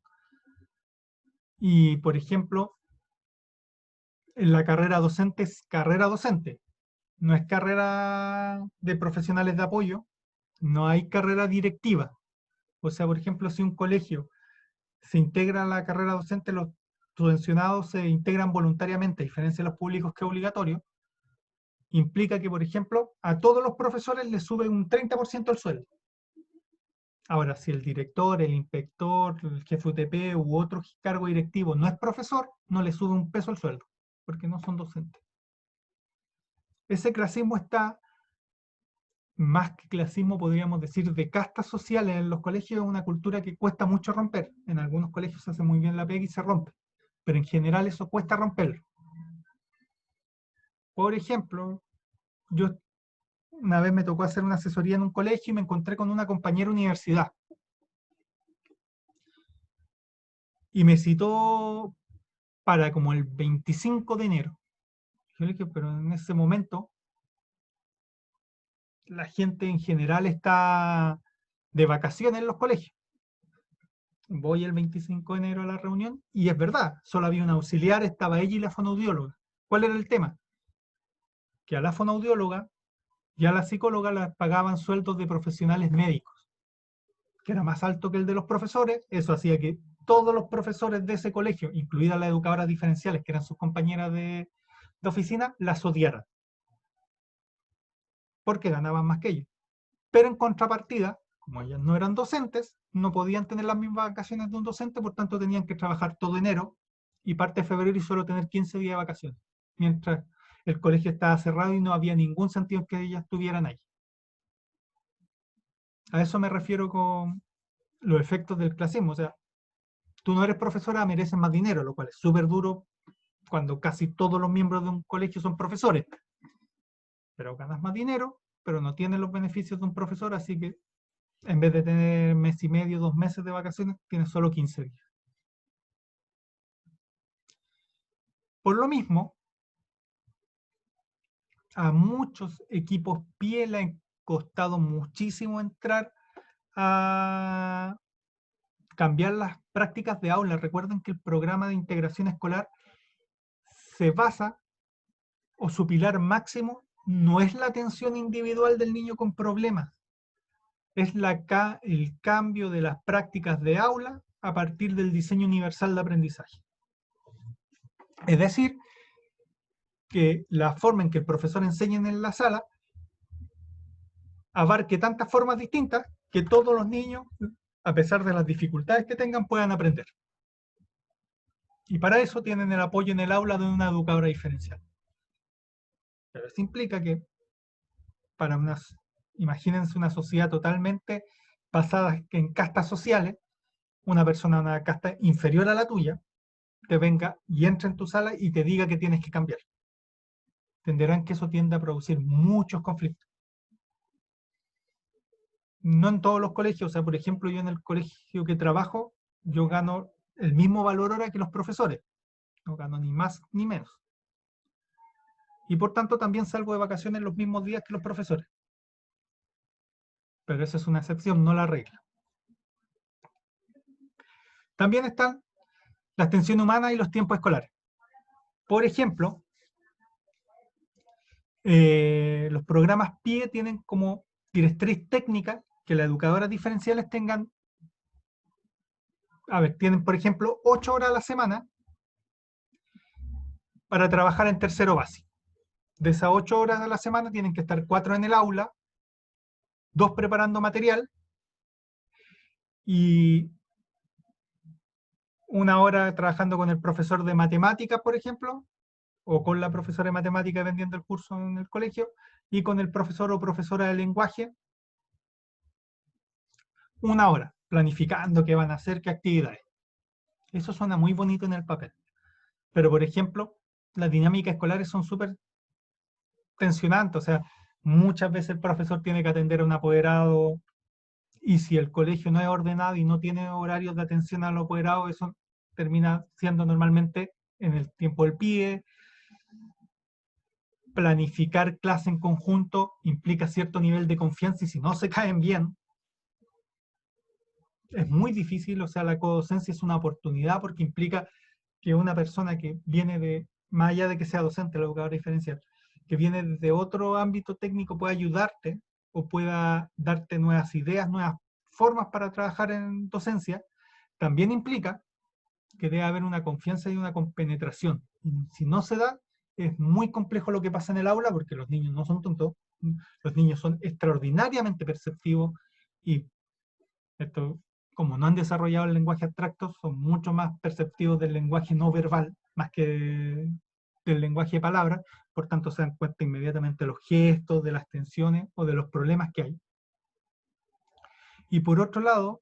y, por ejemplo, en la carrera docente es carrera docente, no es carrera de profesionales de apoyo, no hay carrera directiva. O sea, por ejemplo, si un colegio se integra a la carrera docente, los subvencionados se integran voluntariamente, a diferencia de los públicos que es obligatorio, implica que, por ejemplo, a todos los profesores les sube un 30% el sueldo. Ahora, si el director, el inspector, el jefe UTP u otro cargo directivo no es profesor, no le sube un peso el sueldo, porque no son docentes. Ese clasismo está, más que clasismo, podríamos decir, de castas sociales en los colegios, es una cultura que cuesta mucho romper. En algunos colegios se hace muy bien la pega y se rompe, pero en general eso cuesta romperlo. Por ejemplo, yo una vez me tocó hacer una asesoría en un colegio y me encontré con una compañera de universidad. Y me citó para como el 25 de enero. Yo le dije, pero en ese momento la gente en general está de vacaciones en los colegios. Voy el 25 de enero a la reunión y es verdad, solo había una auxiliar, estaba ella y la fonoaudióloga. ¿Cuál era el tema? Que a la fonoaudióloga y a la psicóloga las pagaban sueldos de profesionales médicos, que era más alto que el de los profesores. Eso hacía que todos los profesores de ese colegio, incluidas las educadoras diferenciales, que eran sus compañeras de oficina, las odiaran, porque ganaban más que ellos. Pero en contrapartida, como ellas no eran docentes, no podían tener las mismas vacaciones de un docente, por tanto tenían que trabajar todo enero y parte de febrero y solo tener 15 días de vacaciones, mientras el colegio estaba cerrado y no había ningún sentido en que ellas estuvieran ahí. A eso me refiero con los efectos del clasismo. O sea, tú no eres profesora, mereces más dinero, lo cual es súper duro cuando casi todos los miembros de un colegio son profesores. Pero ganas más dinero, pero no tienes los beneficios de un profesor, así que en vez de tener mes y medio, 2 meses de vacaciones, tienes solo 15 días. Por lo mismo, a muchos equipos PIE le ha costado muchísimo entrar a cambiar las prácticas de aula. Recuerden que el programa de integración escolar se basa, o su pilar máximo, no es la atención individual del niño con problemas, es el cambio de las prácticas de aula a partir del diseño universal de aprendizaje. Es decir, que la forma en que el profesor enseña en la sala abarque tantas formas distintas que todos los niños, a pesar de las dificultades que tengan, puedan aprender. Y para eso tienen el apoyo en el aula de una educadora diferencial. Pero eso implica que imagínense una sociedad totalmente basada en castas sociales, una persona de una casta inferior a la tuya, te venga y entre en tu sala y te diga que tienes que cambiar. entenderán que eso tiende a producir muchos conflictos. No en todos los colegios, o sea, por ejemplo, yo en el colegio que trabajo, yo gano el mismo valor hora que los profesores. No gano ni más ni menos. Y por tanto también salgo de vacaciones los mismos días que los profesores. Pero esa es una excepción, no la regla. También están la extensión humana y los tiempos escolares. Por ejemplo, los programas PIE tienen como directriz técnica que las educadoras diferenciales tengan, tienen por ejemplo 8 horas a la semana para trabajar en tercero básico. De esas 8 horas a la semana tienen que estar 4 en el aula, 2 preparando material y 1 hora trabajando con el profesor de matemáticas, por ejemplo, o con la profesora de matemáticas vendiendo el curso en el colegio, y con el profesor o profesora de lenguaje, 1 hora, planificando qué van a hacer, qué actividades. Eso suena muy bonito en el papel. Pero, por ejemplo, las dinámicas escolares son súper tensionantes, o sea, muchas veces el profesor tiene que atender a un apoderado, y si el colegio no es ordenado y no tiene horarios de atención a los apoderados, eso termina siendo normalmente en el tiempo del PIE. Planificar clase en conjunto implica cierto nivel de confianza, y si no se caen bien, es muy difícil. O sea, la codocencia es una oportunidad porque implica que una persona que viene de, más allá de que sea docente, la educadora diferencial, que viene de otro ámbito técnico, pueda ayudarte o pueda darte nuevas ideas, nuevas formas para trabajar en docencia. También implica que debe haber una confianza y una compenetración. Y si no se da, es muy complejo lo que pasa en el aula, porque los niños no son tontos, los niños son extraordinariamente perceptivos, y esto, como no han desarrollado el lenguaje abstracto, son mucho más perceptivos del lenguaje no verbal, más que del lenguaje de palabras. Por tanto se dan cuenta inmediatamente de los gestos, de las tensiones o de los problemas que hay. Y por otro lado,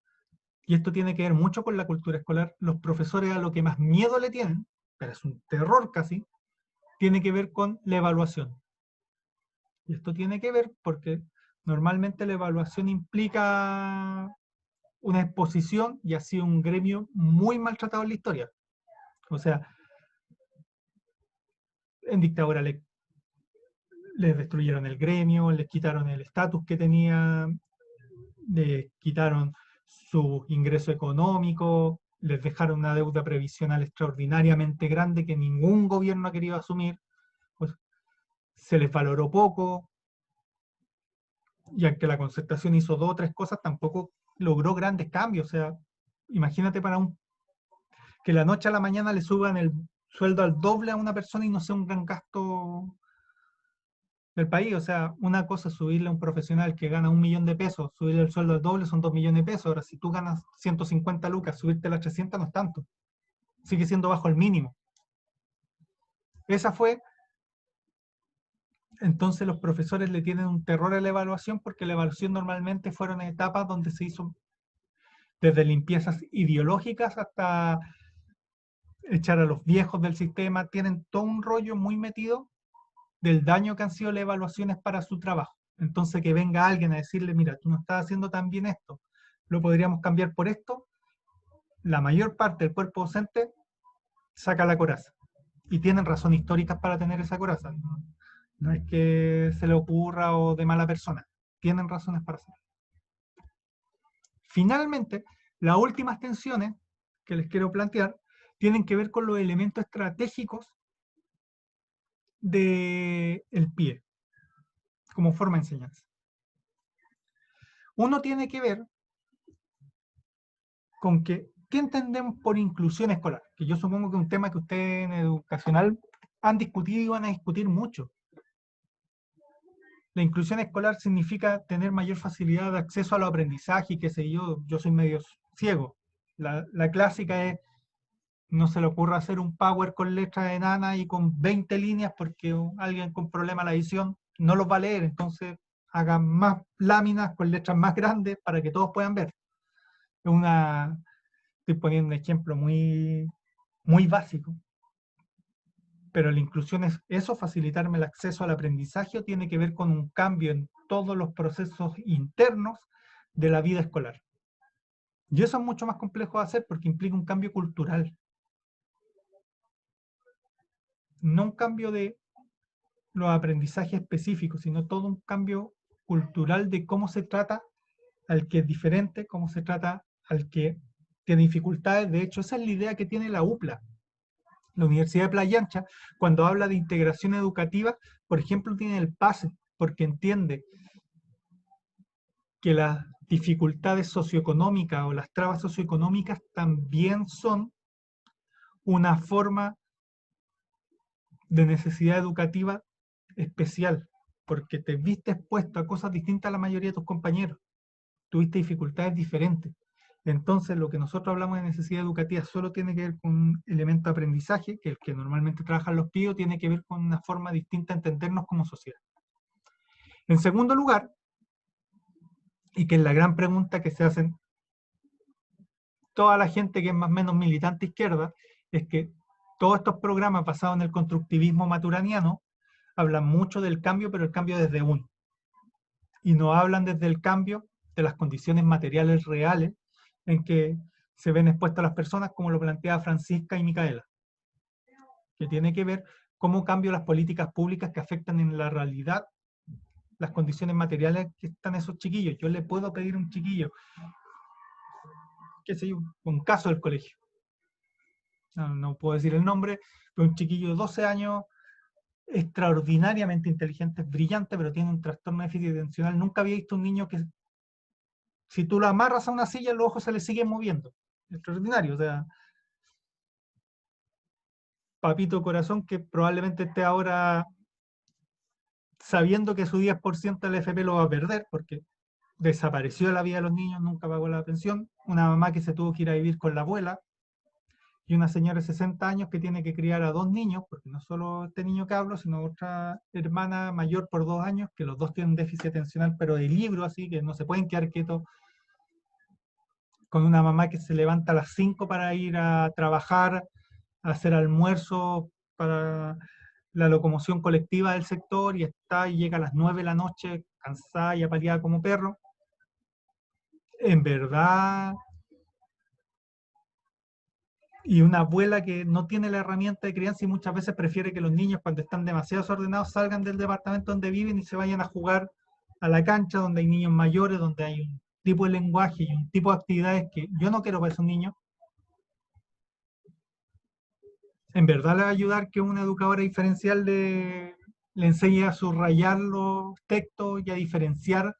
y esto tiene que ver mucho con la cultura escolar, los profesores a lo que más miedo le tienen, pero es un terror casi, tiene que ver con la evaluación. Y esto tiene que ver porque normalmente la evaluación implica una exposición, y ha sido un gremio muy maltratado en la historia. O sea, en dictadura les destruyeron el gremio, les quitaron el estatus que tenía, les quitaron su ingreso económico, les dejaron una deuda previsional extraordinariamente grande que ningún gobierno ha querido asumir, pues se les valoró poco, y aunque la Concertación hizo 2 o 3 cosas, tampoco logró grandes cambios. O sea, imagínate que la noche a la mañana le suban el sueldo al doble a una persona y no sea un gran gasto del país. O sea, una cosa es subirle a un profesional que gana 1 millón de pesos, subirle el sueldo al doble son 2 millones de pesos. Ahora, si tú ganas 150 lucas, subirte a las 300 no es tanto. Sigue siendo bajo el mínimo. Esa fue. Entonces los profesores le tienen un terror a la evaluación, porque la evaluación normalmente fueron etapas donde se hizo desde limpiezas ideológicas hasta echar a los viejos del sistema. Tienen todo un rollo muy metido del daño que han sido las evaluaciones para su trabajo. Entonces que venga alguien a decirle, mira, tú no estás haciendo tan bien esto, lo podríamos cambiar por esto, la mayor parte del cuerpo docente saca la coraza. Y tienen razones históricas para tener esa coraza. No es que se le ocurra o de mala persona. Tienen razones para hacerlo. Finalmente, las últimas tensiones que les quiero plantear tienen que ver con los elementos estratégicos del PIE como forma de enseñanza. Uno tiene que ver con ¿qué entendemos por inclusión escolar? Que yo supongo que es un tema que ustedes en educacional han discutido y van a discutir mucho. La inclusión escolar significa tener mayor facilidad de acceso a los aprendizajes, y qué sé yo soy medio ciego. La clásica es, no se le ocurra hacer un power con letras enanas y con 20 líneas porque alguien con problema de la visión no los va a leer, entonces hagan más láminas con letras más grandes para que todos puedan ver. Estoy poniendo un ejemplo muy, muy básico. Pero la inclusión es eso, facilitarme el acceso al aprendizaje, o tiene que ver con un cambio en todos los procesos internos de la vida escolar. Y eso es mucho más complejo de hacer porque implica un cambio cultural. No un cambio de los aprendizajes específicos, sino todo un cambio cultural de cómo se trata al que es diferente, cómo se trata al que tiene dificultades. De hecho, esa es la idea que tiene la UPLA. La Universidad de Playa Ancha, cuando habla de integración educativa, por ejemplo, tiene el PASE, porque entiende que las dificultades socioeconómicas o las trabas socioeconómicas también son una forma de necesidad educativa especial, porque te viste expuesto a cosas distintas a la mayoría de tus compañeros, tuviste dificultades diferentes. Entonces, lo que nosotros hablamos de necesidad educativa solo tiene que ver con un elemento de aprendizaje, que el que normalmente trabajan los PIO, tiene que ver con una forma distinta de entendernos como sociedad. En segundo lugar, y que es la gran pregunta que se hacen toda la gente que es más o menos militante izquierda, es que todos estos programas basados en el constructivismo maturaniano hablan mucho del cambio, pero el cambio desde uno. Y no hablan desde el cambio de las condiciones materiales reales en que se ven expuestas las personas, como lo planteaba Francisca y Micaela, que tiene que ver cómo cambio las políticas públicas que afectan en la realidad las condiciones materiales que están esos chiquillos. Yo le puedo pedir a un chiquillo, qué sé yo, un caso del colegio, no puedo decir el nombre, pero un chiquillo de 12 años, extraordinariamente inteligente, brillante, pero tiene un trastorno de déficit atencional. Nunca había visto un niño que, si tú lo amarras a una silla, los ojos se le siguen moviendo. Extraordinario, o sea, papito corazón, que probablemente esté ahora sabiendo que su 10% del FP lo va a perder, porque desapareció de la vida de los niños, nunca pagó la pensión. Una mamá que se tuvo que ir a vivir con la abuela, y una señora de 60 años que tiene que criar a 2 niños, porque no solo este niño que hablo, sino otra hermana mayor por 2 años, que los dos tienen déficit atencional, pero de libro, así que no se pueden quedar quietos, con una mamá que se levanta a las 5 para ir a trabajar, a hacer almuerzo para la locomoción colectiva del sector, y llega a las 9 de la noche, cansada y apaleada como perro. En verdad, y una abuela que no tiene la herramienta de crianza y muchas veces prefiere que los niños, cuando están demasiado desordenados, salgan del departamento donde viven y se vayan a jugar a la cancha, donde hay niños mayores, donde hay un tipo de lenguaje y un tipo de actividades que yo no quiero para esos niños. En verdad le va a ayudar que una educadora diferencial le enseñe a subrayar los textos y a diferenciar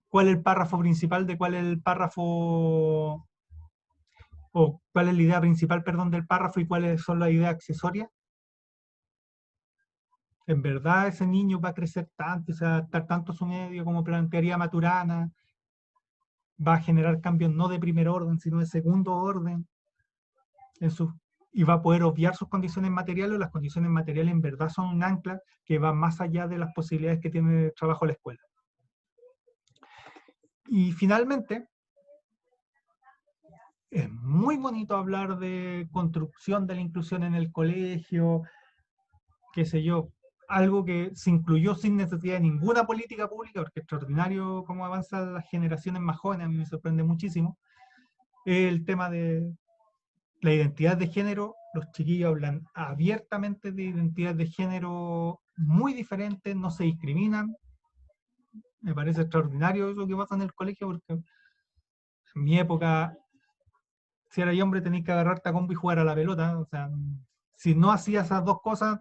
cuál es el párrafo principal de cuál es el párrafo, o cuál es la idea principal, perdón, del párrafo, y cuáles son las ideas accesorias. En verdad ese niño va a crecer tanto, o sea, estar tanto a su medio como plantearía Maturana, va a generar cambios no de primer orden, sino de segundo orden, y va a poder obviar sus condiciones materiales. Las condiciones materiales en verdad son un ancla que va más allá de las posibilidades que tiene de trabajo la escuela. Y finalmente, es muy bonito hablar de construcción de la inclusión en el colegio, qué sé yo, algo que se incluyó sin necesidad de ninguna política pública, porque es extraordinario cómo avanzan las generaciones más jóvenes, a mí me sorprende muchísimo, el tema de la identidad de género. Los chiquillos hablan abiertamente de identidad de género muy diferentes, no se discriminan. Me parece extraordinario eso que pasa en el colegio, porque en mi época, si eras hombre, tenías que agarrarte a combo y jugar a la pelota. O sea, si no hacías esas dos cosas,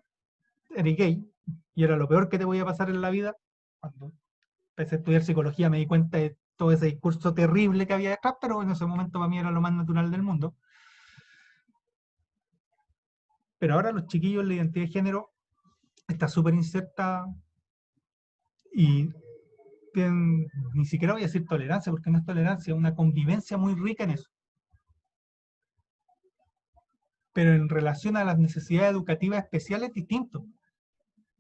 eres gay, y era lo peor que te podía pasar en la vida. Cuando empecé a estudiar psicología me di cuenta de todo ese discurso terrible que había detrás, pero en ese momento para mí era lo más natural del mundo. Pero ahora los chiquillos, la identidad de género está súper inserta, y ni siquiera voy a decir tolerancia, porque no es tolerancia, es una convivencia muy rica en eso. Pero en relación a las necesidades educativas especiales es distinto,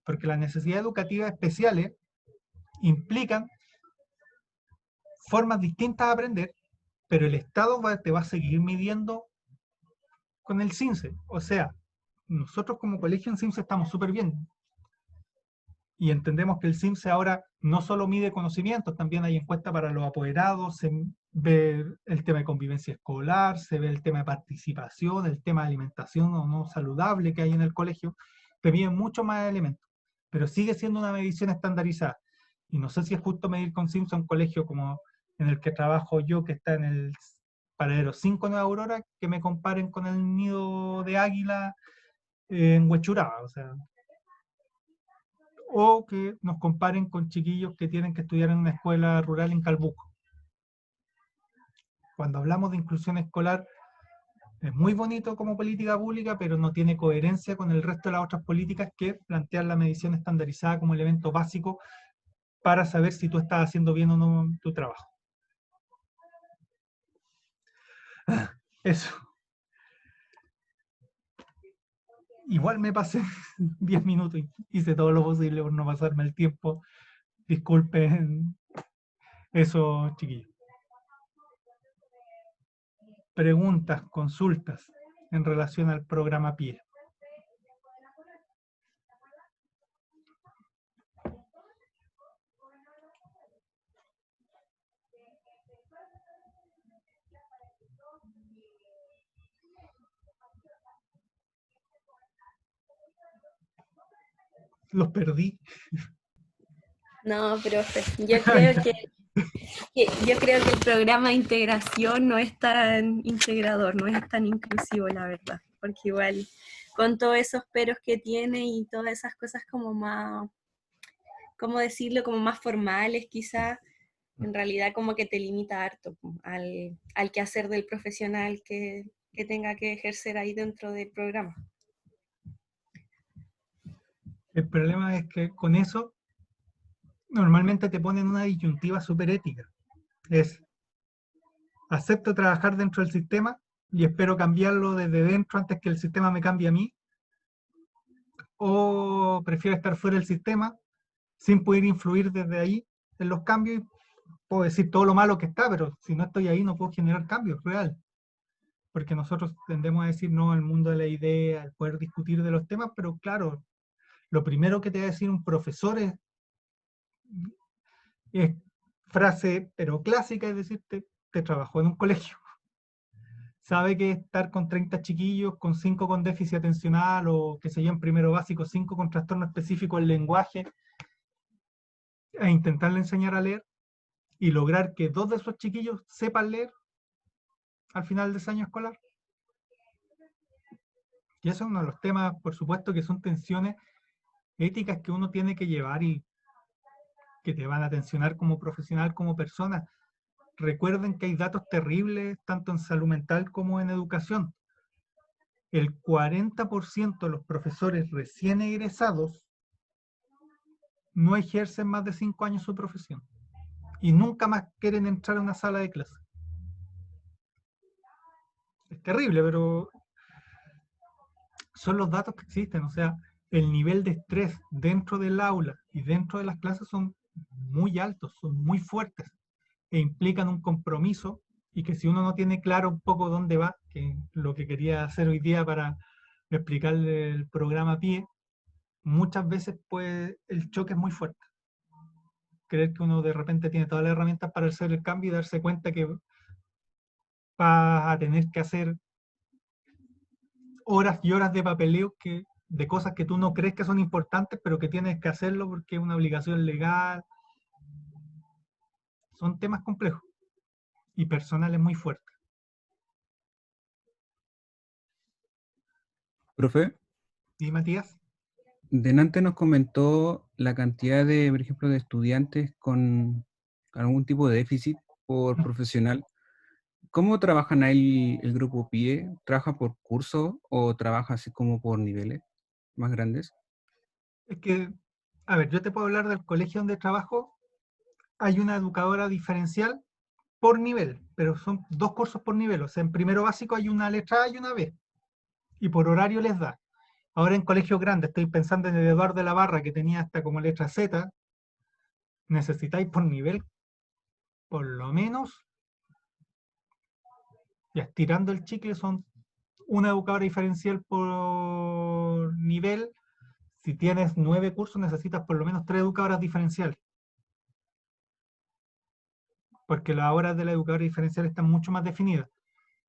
porque las necesidades educativas especiales implican formas distintas de aprender, pero el Estado te va a seguir midiendo con el CINCE. O sea, nosotros como colegio en CIMSE estamos súper bien. Y entendemos que el CIMSE ahora no solo mide conocimientos, también hay encuestas para los apoderados, se ve el tema de convivencia escolar, se ve el tema de participación, el tema de alimentación o no saludable que hay en el colegio, te miden mucho más elementos, pero sigue siendo una medición estandarizada. Y no sé si es justo medir con CIMSE un colegio como en el que trabajo yo, que está en el paradero 5 Nueva Aurora, que me comparen con el nido de águila en Huechuraba, o que nos comparen con chiquillos que tienen que estudiar en una escuela rural en Calbuco. Cuando hablamos de inclusión escolar, es muy bonito como política pública, pero no tiene coherencia con el resto de las otras políticas que plantean la medición estandarizada como elemento básico para saber si tú estás haciendo bien o no tu trabajo. Eso. Igual me pasé 10 minutos y hice todo lo posible por no pasarme el tiempo. Disculpen eso, chiquillos. Preguntas, consultas en relación al programa PIE. Los perdí. No, profe, yo creo que el programa de integración no es tan integrador, no es tan inclusivo, la verdad, porque igual con todos esos peros que tiene y todas esas cosas como más, ¿cómo decirlo? Como más formales quizás, en realidad como que te limita harto al quehacer del profesional que tenga que ejercer ahí dentro del programa. El problema es que con eso normalmente te ponen una disyuntiva súper ética. Es, acepto trabajar dentro del sistema y espero cambiarlo desde dentro antes que el sistema me cambie a mí, o prefiero estar fuera del sistema sin poder influir desde ahí en los cambios y puedo decir todo lo malo que está, pero si no estoy ahí no puedo generar cambios real. Porque nosotros tendemos a decir, no, el mundo de la idea, el poder discutir de los temas, pero claro, lo primero que te va a decir un profesor es frase, pero clásica, es decirte, te trabajó en un colegio. Sabe que estar con 30 chiquillos, con 5 con déficit atencional, o que se yo en primero básico, 5 con trastorno específico del lenguaje, e intentarle enseñar a leer, y lograr que 2 de esos chiquillos sepan leer al final de ese año escolar. Y eso es uno de los temas, por supuesto, que son tensiones éticas que uno tiene que llevar y que te van a tensionar como profesional, como persona. Recuerden que hay datos terribles, tanto en salud mental como en educación. El 40% de los profesores recién egresados no ejercen más de 5 años su profesión y nunca más quieren entrar a una sala de clase. Es terrible, pero son los datos que existen. O sea, el nivel de estrés dentro del aula y dentro de las clases son muy altos, son muy fuertes e implican un compromiso, y que si uno no tiene claro un poco dónde va, que es lo que quería hacer hoy día para explicarle el programa PIE, muchas veces pues el choque es muy fuerte. Creer que uno de repente tiene todas las herramientas para hacer el cambio y darse cuenta que va a tener que hacer horas y horas de papeleo de cosas que tú no crees que son importantes, pero que tienes que hacerlo porque es una obligación legal. Son temas complejos y personales muy fuertes. Profe, ¿Y Matías? delante nos comentó la cantidad de, por ejemplo, de estudiantes con algún tipo de déficit por profesional. ¿Cómo trabajan ahí el grupo PIE? ¿Trabaja por curso o trabaja así como por niveles más grandes? Es que, a ver, yo te puedo hablar del colegio donde trabajo. Hay una educadora diferencial por nivel, pero son 2 cursos por nivel. O sea, en primero básico hay una letra A y una B, y por horario les da. Ahora en colegios grandes, estoy pensando en el Eduardo de la Barra, que tenía hasta como letra Z, necesitáis por nivel, por lo menos, ya estirando el chicle, son una educadora diferencial por nivel. Si tienes 9 cursos, necesitas por lo menos 3 educadoras diferenciales. Porque las horas de la educadora diferencial están mucho más definidas.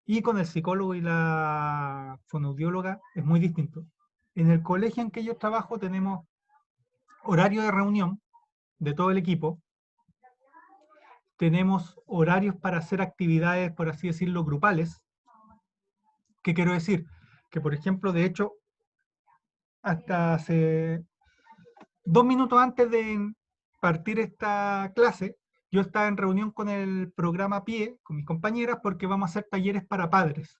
Y con el psicólogo y la fonoaudióloga es muy distinto. En el colegio en que yo trabajo tenemos horario de reunión de todo el equipo. Tenemos horarios para hacer actividades, por así decirlo, grupales. ¿Qué quiero decir? Que, por ejemplo, de hecho, hasta hace 2 minutos antes de partir esta clase, yo estaba en reunión con el programa PIE, con mis compañeras, porque vamos a hacer talleres para padres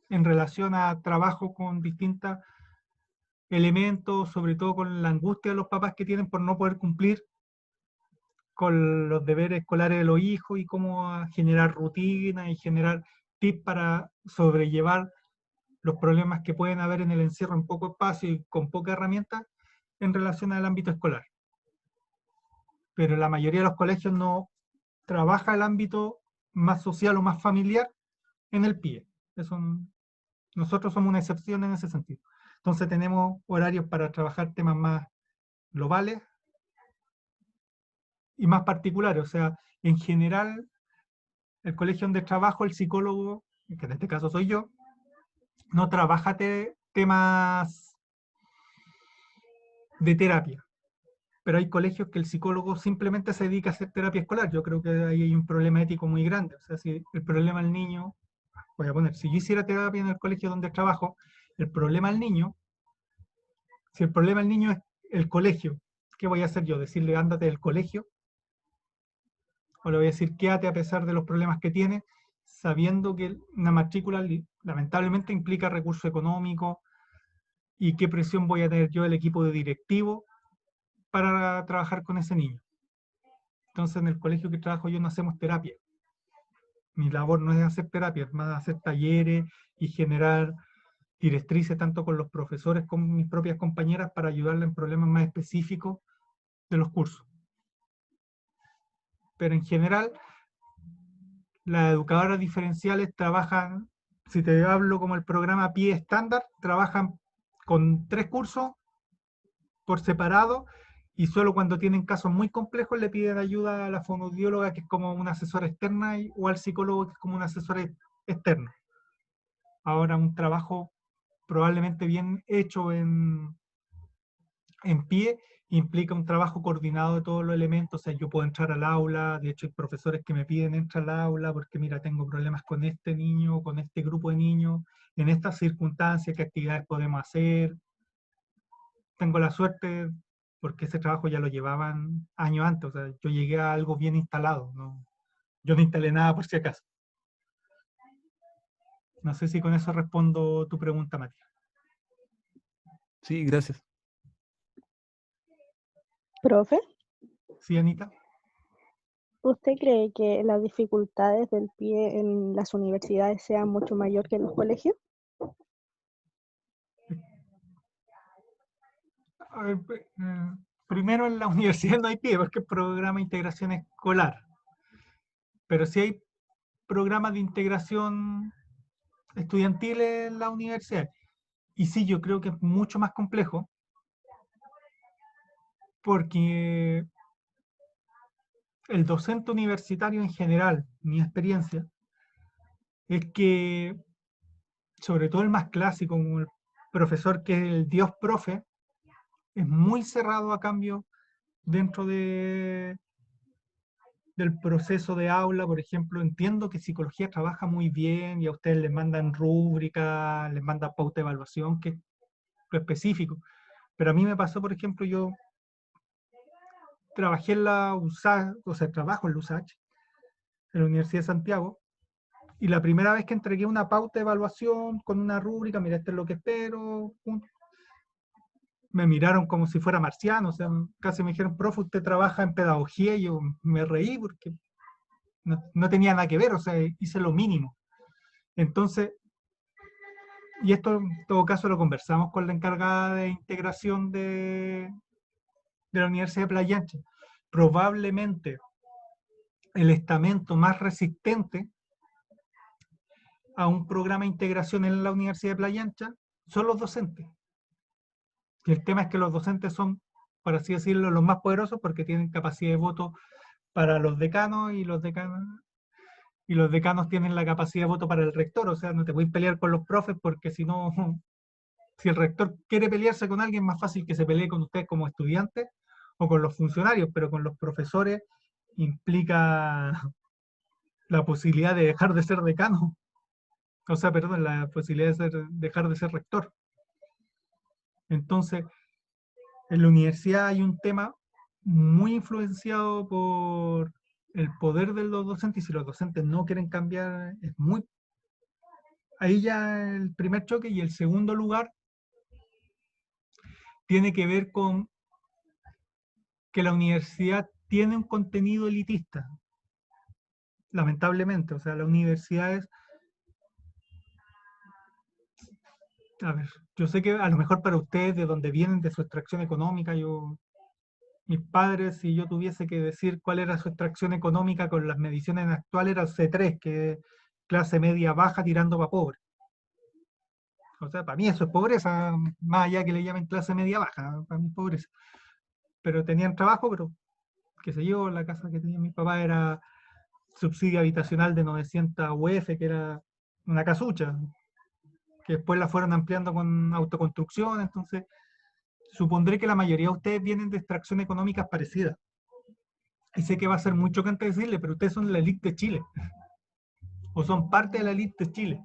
en relación a trabajo con distintos elementos, sobre todo con la angustia de los papás que tienen por no poder cumplir con los deberes escolares de los hijos y cómo generar rutinas y generar tips para sobrellevar los problemas que pueden haber en el encierro en poco espacio y con poca herramienta en relación al ámbito escolar. Pero la mayoría de los colegios no trabaja el ámbito más social o más familiar en el PIE. Nosotros somos una excepción en ese sentido. Entonces tenemos horarios para trabajar temas más globales y más particulares. O sea, en general, el colegio donde trabajo, el psicólogo, que en este caso soy yo, no trabaja temas de terapia. Pero hay colegios que el psicólogo simplemente se dedica a hacer terapia escolar. Yo creo que ahí hay un problema ético muy grande. O sea, si el problema del niño, voy a poner, si yo hiciera terapia en el colegio donde trabajo, el problema del niño, si el problema del niño es el colegio, ¿qué voy a hacer yo? ¿Decirle ándate del colegio? ¿O le voy a decir quédate a pesar de los problemas que tiene, sabiendo que una matrícula lamentablemente implica recurso económico y qué presión voy a tener yo, el equipo de directivo, para trabajar con ese niño? Entonces en el colegio que trabajo yo no hacemos terapia. Mi labor no es hacer terapia, es más hacer talleres y generar directrices tanto con los profesores como mis propias compañeras para ayudarle en problemas más específicos de los cursos. Pero en general, las educadoras diferenciales trabajan, si te hablo como el programa PIE estándar, trabajan con 3 cursos por separado y solo cuando tienen casos muy complejos le piden ayuda a la fonoaudióloga, que es como una asesora externa, o al psicólogo, que es como un asesor externo. Ahora, un trabajo probablemente bien hecho en PIE implica un trabajo coordinado de todos los elementos. O sea, yo puedo entrar al aula, de hecho hay profesores que me piden entrar al aula porque mira, tengo problemas con este niño, con este grupo de niños, en estas circunstancias, qué actividades podemos hacer. Tengo la suerte, porque ese trabajo ya lo llevaban años antes, o sea, yo llegué a algo bien instalado, ¿no? Yo no instalé nada por si acaso. No sé si con eso respondo tu pregunta, Matías. Sí, gracias. Profe, ¿Sí, Anita? ¿usted cree que las dificultades del PIE en las universidades sean mucho mayor que en los colegios? A ver, primero, en la universidad no hay PIE porque es programa de integración escolar, pero sí hay programas de integración estudiantil en la universidad. Y sí, yo creo que es mucho más complejo porque el docente universitario en general, mi experiencia, es que, sobre todo el más clásico, como el profesor que es el Dios profe, es muy cerrado a cambio dentro del proceso de aula. Por ejemplo, entiendo que psicología trabaja muy bien y a ustedes les mandan rúbricas, les mandan pauta de evaluación, que es lo específico. Pero a mí me pasó, por ejemplo, yo trabajé en la USACH, o sea, trabajo en la USACH, en la Universidad de Santiago, y la primera vez que entregué una pauta de evaluación con una rúbrica, mira, esto es lo que espero, me miraron como si fuera marciano, o sea, casi me dijeron, profe, usted trabaja en pedagogía, y yo me reí porque no tenía nada que ver, o sea, hice lo mínimo. Entonces, y esto en todo caso lo conversamos con la encargada de integración de la Universidad de Playa Ancha. Probablemente el estamento más resistente a un programa de integración en la Universidad de Playa Ancha son los docentes. Y el tema es que los docentes son, por así decirlo, los más poderosos porque tienen capacidad de voto para los decanos y los decanos tienen la capacidad de voto para el rector. O sea, no te voy a pelear con los profes porque si no, si el rector quiere pelearse con alguien, es más fácil que se pelee con ustedes como estudiantes o con los funcionarios, pero con los profesores implica la posibilidad de dejar de ser decano. O sea, perdón, la posibilidad de dejar de ser rector. Entonces, en la universidad hay un tema muy influenciado por el poder de los docentes, y si los docentes no quieren cambiar, es muy... Ahí ya el primer choque. Y el segundo lugar tiene que ver con que la universidad tiene un contenido elitista, lamentablemente. O sea, la universidad es... A ver, yo sé que a lo mejor para ustedes, de donde vienen, de su extracción económica, mis padres, si yo tuviese que decir cuál era su extracción económica con las mediciones actuales, era el C3, que es clase media baja tirando para pobre. O sea, para mí eso es pobreza, más allá que le llamen clase media baja, para mí es pobreza. Pero tenían trabajo, pero qué sé yo, la casa que tenía mi papá era subsidio habitacional de 900 UF, que era una casucha, que después la fueron ampliando con autoconstrucción. Entonces supondré que la mayoría de ustedes vienen de extracción económicas parecidas. Y sé que va a ser muy chocante decirle, pero ustedes son la élite de Chile, o son parte de la élite de Chile.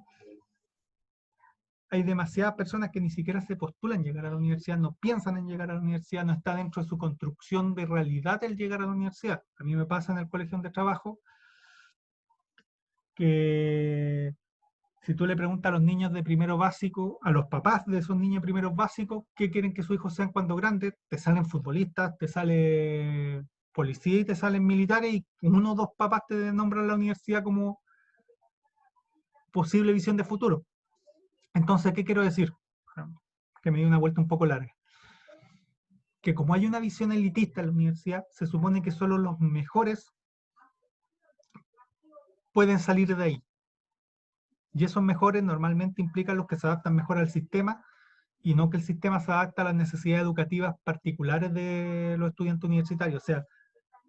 Hay demasiadas personas que ni siquiera se postulan llegar a la universidad, no piensan en llegar a la universidad, no está dentro de su construcción de realidad el llegar a la universidad. A mí me pasa en el colegio donde trabajo que si tú le preguntas a los niños de primero básico, a los papás de esos niños de primeros básicos, ¿qué quieren que sus hijos sean cuando grandes? Te salen futbolistas, te sale policía y te salen militares, y uno o dos papás te nombran la universidad como posible visión de futuro. Entonces, ¿qué quiero decir? Que me dio una vuelta un poco larga. Que como hay una visión elitista en la universidad, se supone que solo los mejores pueden salir de ahí. Y esos mejores normalmente implican los que se adaptan mejor al sistema, y no que el sistema se adapta a las necesidades educativas particulares de los estudiantes universitarios. O sea,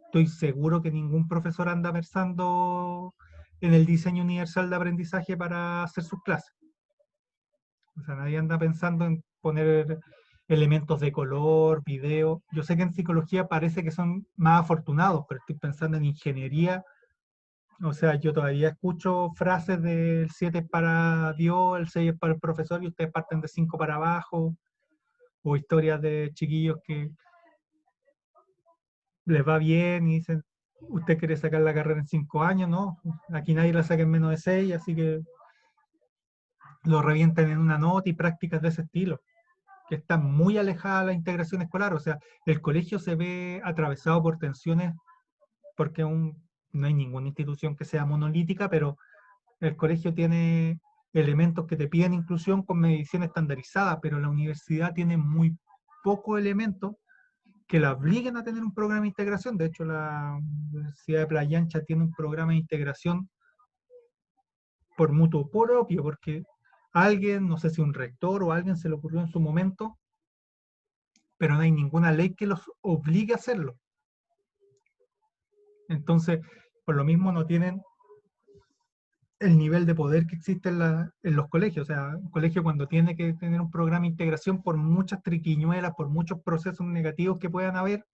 estoy seguro que ningún profesor anda pensando en el diseño universal de aprendizaje para hacer sus clases. O sea, nadie anda pensando en poner elementos de color, video. Yo sé que en psicología parece que son más afortunados, pero estoy pensando en ingeniería. O sea, yo todavía escucho frases del 7 es para Dios, el 6 es para el profesor, y ustedes parten de 5 para abajo, o historias de chiquillos que les va bien y dicen, usted quiere sacar la carrera en 5 años, ¿no? Aquí nadie la saca en menos de 6, así que lo revientan en una nota, y prácticas de ese estilo, que están muy alejadas de la integración escolar. O sea, el colegio se ve atravesado por tensiones porque no hay ninguna institución que sea monolítica, pero el colegio tiene elementos que te piden inclusión con medición estandarizada, pero la universidad tiene muy pocos elementos que la obliguen a tener un programa de integración. De hecho, la Universidad de Playa Ancha tiene un programa de integración por mutuo propio, porque alguien, no sé si un rector o alguien se le ocurrió en su momento, pero no hay ninguna ley que los obligue a hacerlo. Entonces, por lo mismo no tienen el nivel de poder que existe en los colegios. O sea, un colegio cuando tiene que tener un programa de integración, por muchas triquiñuelas, por muchos procesos negativos que puedan haber,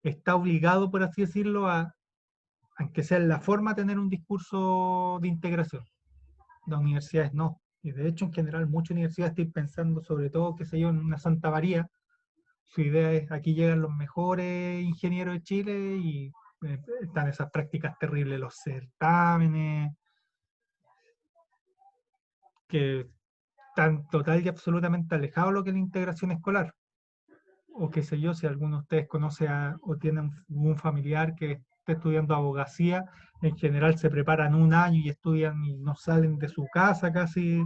está obligado, por así decirlo, aunque sea en la forma, a tener un discurso de integración. Las universidades no. Y de hecho, en general, muchas universidades, estoy pensando sobre todo, qué sé yo, en una Santa María, su idea es, aquí llegan los mejores ingenieros de Chile, y están esas prácticas terribles, los certámenes, que están total y absolutamente alejados de lo que es la integración escolar. O qué sé yo, si alguno de ustedes conoce o tiene un familiar que esté estudiando abogacía, en general se preparan un año y estudian y no salen de su casa, casi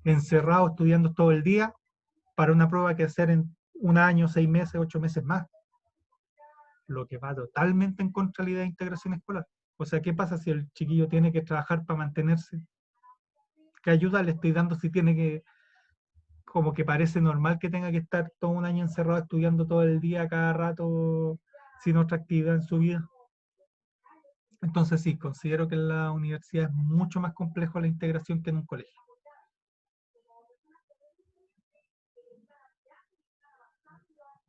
encerrados estudiando todo el día, para una prueba que hacer en un año, 6 meses, 8 meses más. Lo que va totalmente en contra de la idea de integración escolar. O sea, ¿qué pasa si el chiquillo tiene que trabajar para mantenerse? ¿Qué ayuda le estoy dando si tiene que, como que parece normal que tenga que estar todo un año encerrado estudiando todo el día, cada rato, sin otra actividad en su vida? Entonces sí, considero que en la universidad es mucho más complejo la integración que en un colegio.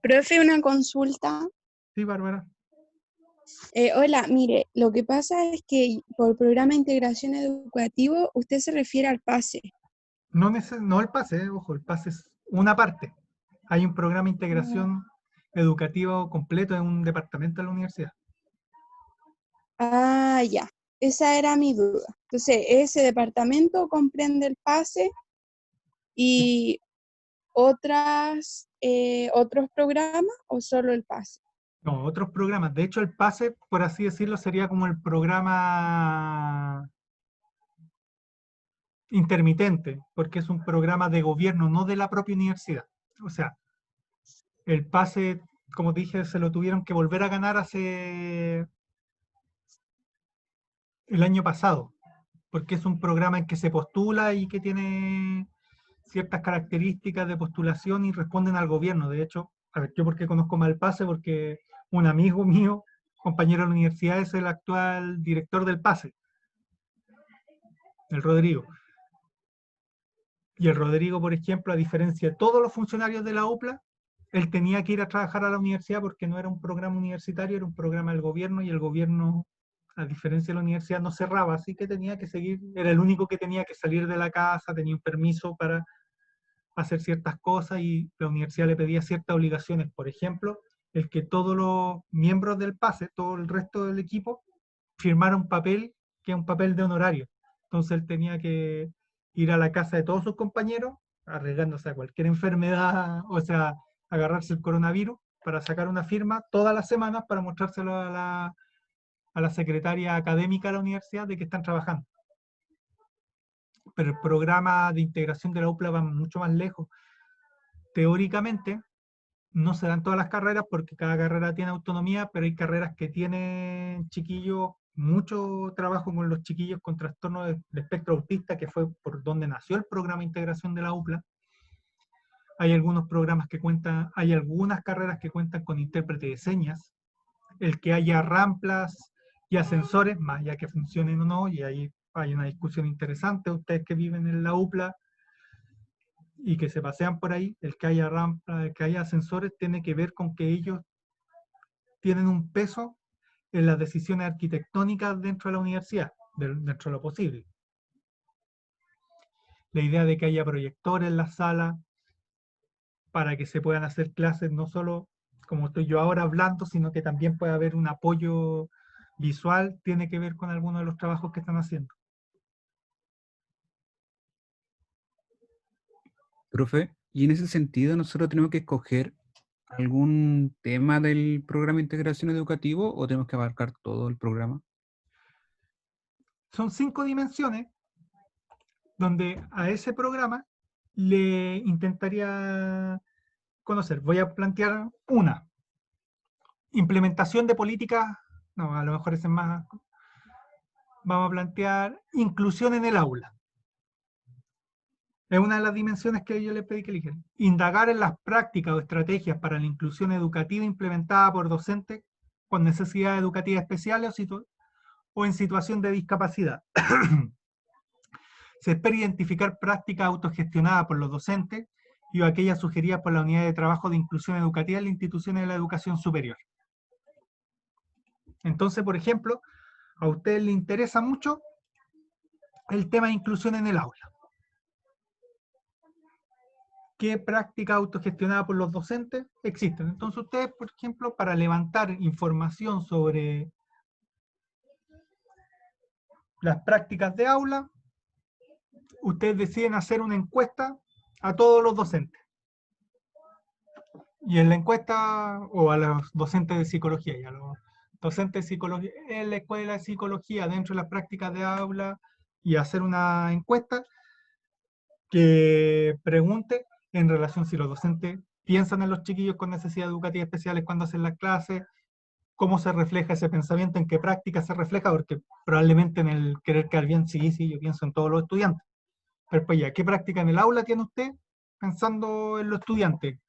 Profe, una consulta. Sí, Bárbara. Hola, mire, lo que pasa es que por programa de integración educativo usted se refiere al PASE. No el PASE, ojo, el PASE es una parte. Hay un programa de integración educativo completo en un departamento de la universidad. Ah, ya, esa era mi duda. Entonces, ¿ese departamento comprende el PASE y otros programas o solo el PASE? No, otros programas. De hecho, el PASE, por así decirlo, sería como el programa intermitente, porque es un programa de gobierno, no de la propia universidad. O sea, el PASE, como dije, se lo tuvieron que volver a ganar hace el año pasado, porque es un programa en que se postula y que tiene ciertas características de postulación y responden al gobierno. De hecho, a ver, yo por qué conozco mal el PASE, porque un amigo mío, compañero de la universidad, es el actual director del PASE, el Rodrigo. Y el Rodrigo, por ejemplo, a diferencia de todos los funcionarios de la UPLA, él tenía que ir a trabajar a la universidad porque no era un programa universitario, era un programa del gobierno y el gobierno, a diferencia de la universidad, no cerraba, así que tenía que seguir, era el único que tenía que salir de la casa, tenía un permiso para hacer ciertas cosas y la universidad le pedía ciertas obligaciones. Por ejemplo, el que todos los miembros del PASE, todo el resto del equipo, firmara un papel que es un papel de honorario. Entonces él tenía que ir a la casa de todos sus compañeros, arriesgándose a cualquier enfermedad, o sea, agarrarse el coronavirus para sacar una firma todas las semanas para mostrárselo a la secretaria académica de la universidad de que están trabajando. Pero el programa de integración de la UPLA va mucho más lejos. Teóricamente, no se dan todas las carreras porque cada carrera tiene autonomía, pero hay carreras que tienen chiquillos, mucho trabajo con los chiquillos con trastorno de espectro autista, que fue por donde nació el programa de integración de la UPLA. Hay algunos programas que cuentan, hay algunas carreras que cuentan con intérprete de señas, el que haya ramplas y ascensores, más ya que funcionen o no, y ahí hay una discusión interesante. Ustedes que viven en la UPLA y que se pasean por ahí, el que haya rampa, el que haya ascensores, tiene que ver con que ellos tienen un peso en las decisiones arquitectónicas dentro de la universidad, dentro de lo posible. La idea de que haya proyectores en la sala para que se puedan hacer clases no solo como estoy yo ahora hablando, sino que también puede haber un apoyo visual, tiene que ver con algunos de los trabajos que están haciendo. Profe, y en ese sentido nosotros tenemos que escoger algún tema del programa de integración educativo o tenemos que abarcar todo el programa. Son 5 dimensiones donde a ese programa le intentaría conocer. Voy a plantear una. Implementación de políticas, no, a lo mejor ese es más. Vamos a plantear inclusión en el aula. Es una de las dimensiones que yo le pedí que eligieran. Indagar en las prácticas o estrategias para la inclusión educativa implementada por docentes con necesidades educativas especiales o en situación de discapacidad. Se espera identificar prácticas autogestionadas por los docentes y aquellas sugeridas por la unidad de trabajo de inclusión educativa en las instituciones de la educación superior. Entonces, por ejemplo, a ustedes les interesa mucho el tema de inclusión en el aula. ¿Qué prácticas autogestionadas por los docentes existen? Entonces ustedes, por ejemplo, para levantar información sobre las prácticas de aula, ustedes deciden hacer una encuesta a todos los docentes. Y en la encuesta, o a los docentes de psicología, y a los docentes de psicología, en la escuela de psicología, dentro de las prácticas de aula, y hacer una encuesta que pregunte en relación si los docentes piensan en los chiquillos con necesidades educativas especiales cuando hacen las clases, cómo se refleja ese pensamiento, en qué práctica se refleja, porque probablemente en el querer quedar bien, sí, yo pienso en todos los estudiantes. Pero pues ya, ¿qué práctica en el aula tiene usted pensando en los estudiantes?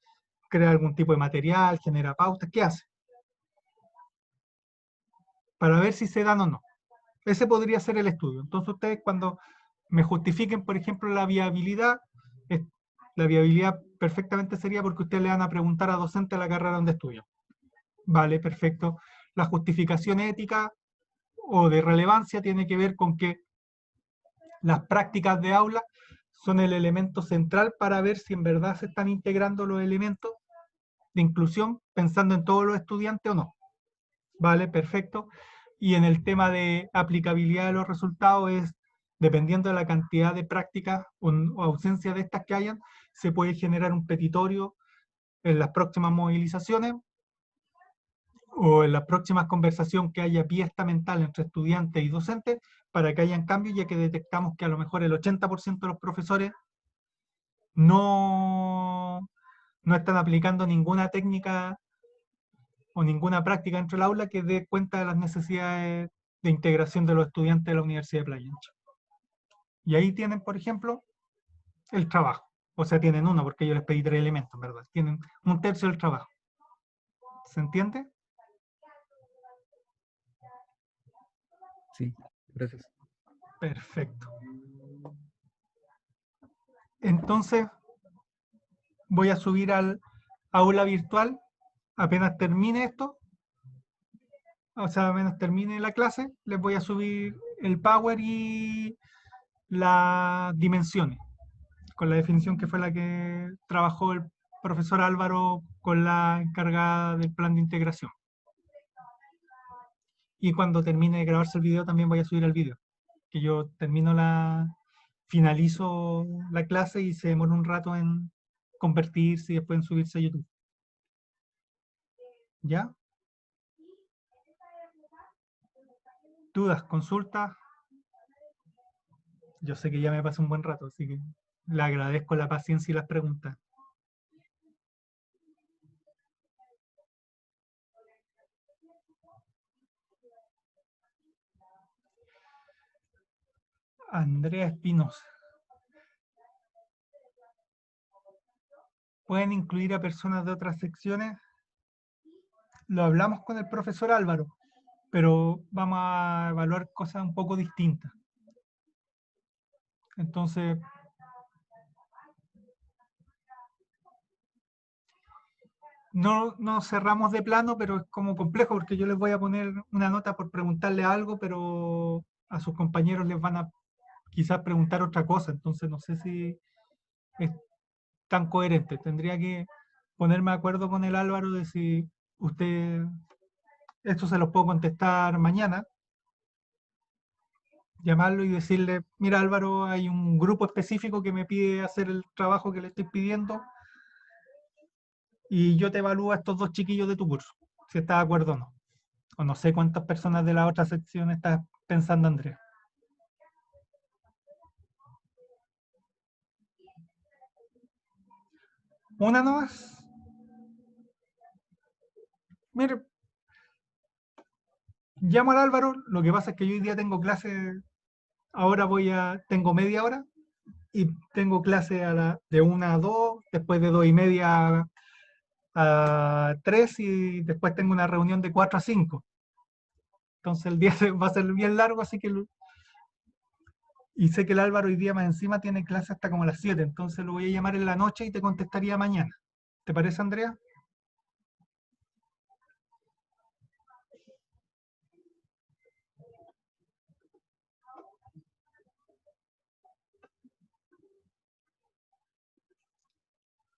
¿Crea algún tipo de material, genera pautas? ¿Qué hace? Para ver si se dan o no. Ese podría ser el estudio. Entonces ustedes cuando me justifiquen, por ejemplo, la viabilidad perfectamente sería porque ustedes le van a preguntar a docentes de la carrera donde estudian. Vale, perfecto. La justificación ética o de relevancia tiene que ver con que las prácticas de aula son el elemento central para ver si en verdad se están integrando los elementos de inclusión pensando en todos los estudiantes o no. Vale, perfecto. Y en el tema de aplicabilidad de los resultados es, dependiendo de la cantidad de prácticas o ausencia de estas que hayan, se puede generar un petitorio en las próximas movilizaciones o en la próxima conversación que haya vía estamental entre estudiantes y docentes para que hayan cambios, ya que detectamos que a lo mejor el 80% de los profesores no están aplicando ninguna técnica o ninguna práctica dentro del aula que dé cuenta de las necesidades de integración de los estudiantes de la Universidad de Playa Ancha. Y ahí tienen, por ejemplo, el trabajo. O sea, tienen uno, porque yo les pedí 3 elementos, ¿verdad? Tienen 1/3 del trabajo. ¿Se entiende? Sí, gracias. Perfecto. Entonces, voy a subir al aula virtual apenas termine esto. O sea, apenas termine la clase, les voy a subir el Power y las dimensiones, con la definición que fue la que trabajó el profesor Álvaro con la encargada del plan de integración. Y cuando termine de grabarse el video también voy a subir el video, que yo finalizo la clase y se demora un rato en convertirse y después en subirse a YouTube. ¿Ya? ¿Dudas? ¿Consultas? Yo sé que ya me pasé un buen rato, así que le agradezco la paciencia y las preguntas. Andrea Espinosa. ¿Pueden incluir a personas de otras secciones? Lo hablamos con el profesor Álvaro, pero vamos a evaluar cosas un poco distintas. Entonces, no cerramos de plano, pero es como complejo porque yo les voy a poner una nota por preguntarle algo, pero a sus compañeros les van a quizás preguntar otra cosa. Entonces, no sé si es tan coherente. Tendría que ponerme de acuerdo con el Álvaro de si esto se los puedo contestar mañana, llamarlo y decirle, mira Álvaro, hay un grupo específico que me pide hacer el trabajo que le estoy pidiendo y yo te evalúo a estos 2 chiquillos de tu curso, si estás de acuerdo o no. O no sé cuántas personas de la otra sección estás pensando, Andrea. ¿Una nomás? Mire, llamo al Álvaro, lo que pasa es que yo hoy día tengo clase, ahora tengo media hora, y tengo clase de 1 a 2, después de 2:30 a 3 y después tengo una reunión de 4 a 5. Entonces el día va a ser bien largo, así que... Y sé que el Álvaro hoy día más encima tiene clase hasta como las 7, entonces lo voy a llamar en la noche y te contestaría mañana. ¿Te parece, Andrea?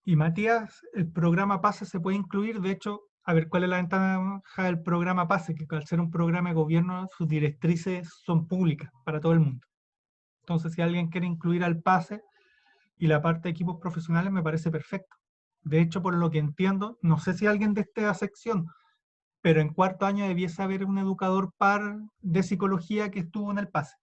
Y Matías, el programa PASE se puede incluir, de hecho, a ver cuál es la ventaja del programa PASE, que al ser un programa de gobierno, sus directrices son públicas para todo el mundo. Entonces, si alguien quiere incluir al PASE y la parte de equipos profesionales, me parece perfecto. De hecho, por lo que entiendo, no sé si alguien de esta sección, pero en 4º año debiese haber un educador par de psicología que estuvo en el PASE,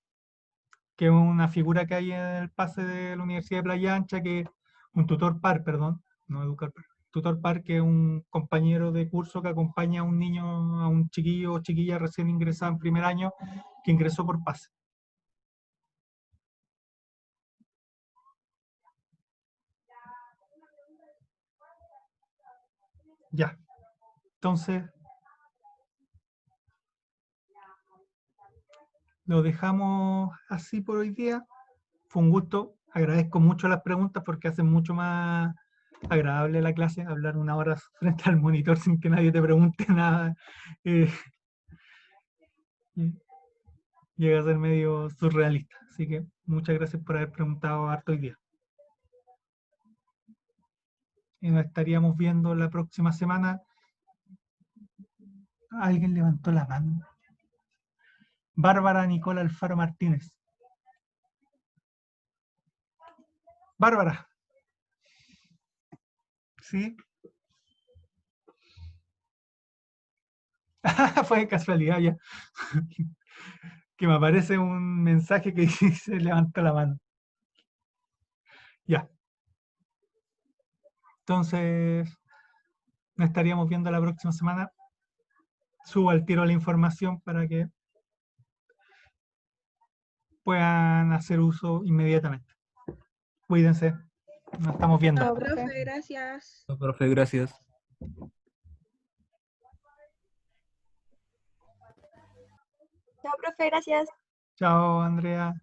que es una figura que hay en el PASE de la Universidad de Playa Ancha, que un tutor par, perdón, no educador par, tutor par, que es un compañero de curso que acompaña a un niño, a un chiquillo o chiquilla recién ingresado en primer año, que ingresó por pase. Ya. Entonces, lo dejamos así por hoy día. Fue un gusto. Agradezco mucho las preguntas porque hacen mucho más agradable la clase. Hablar una hora frente al monitor sin que nadie te pregunte nada. eh, Llega a ser medio surrealista. Así que muchas gracias por haber preguntado harto hoy día. Y nos estaríamos viendo la próxima semana. Alguien levantó la mano. Bárbara Nicola Alfaro Martínez. Bárbara. ¿Sí? Fue de casualidad ya. Que me aparece un mensaje que dice levanta la mano. Ya. Entonces, nos estaríamos viendo la próxima semana. Subo al tiro la información para que puedan hacer uso inmediatamente. Cuídense. Nos estamos viendo. Chao, Profe, profe. gracias. Profe, gracias. Chao, profe, gracias. Chao, Andrea.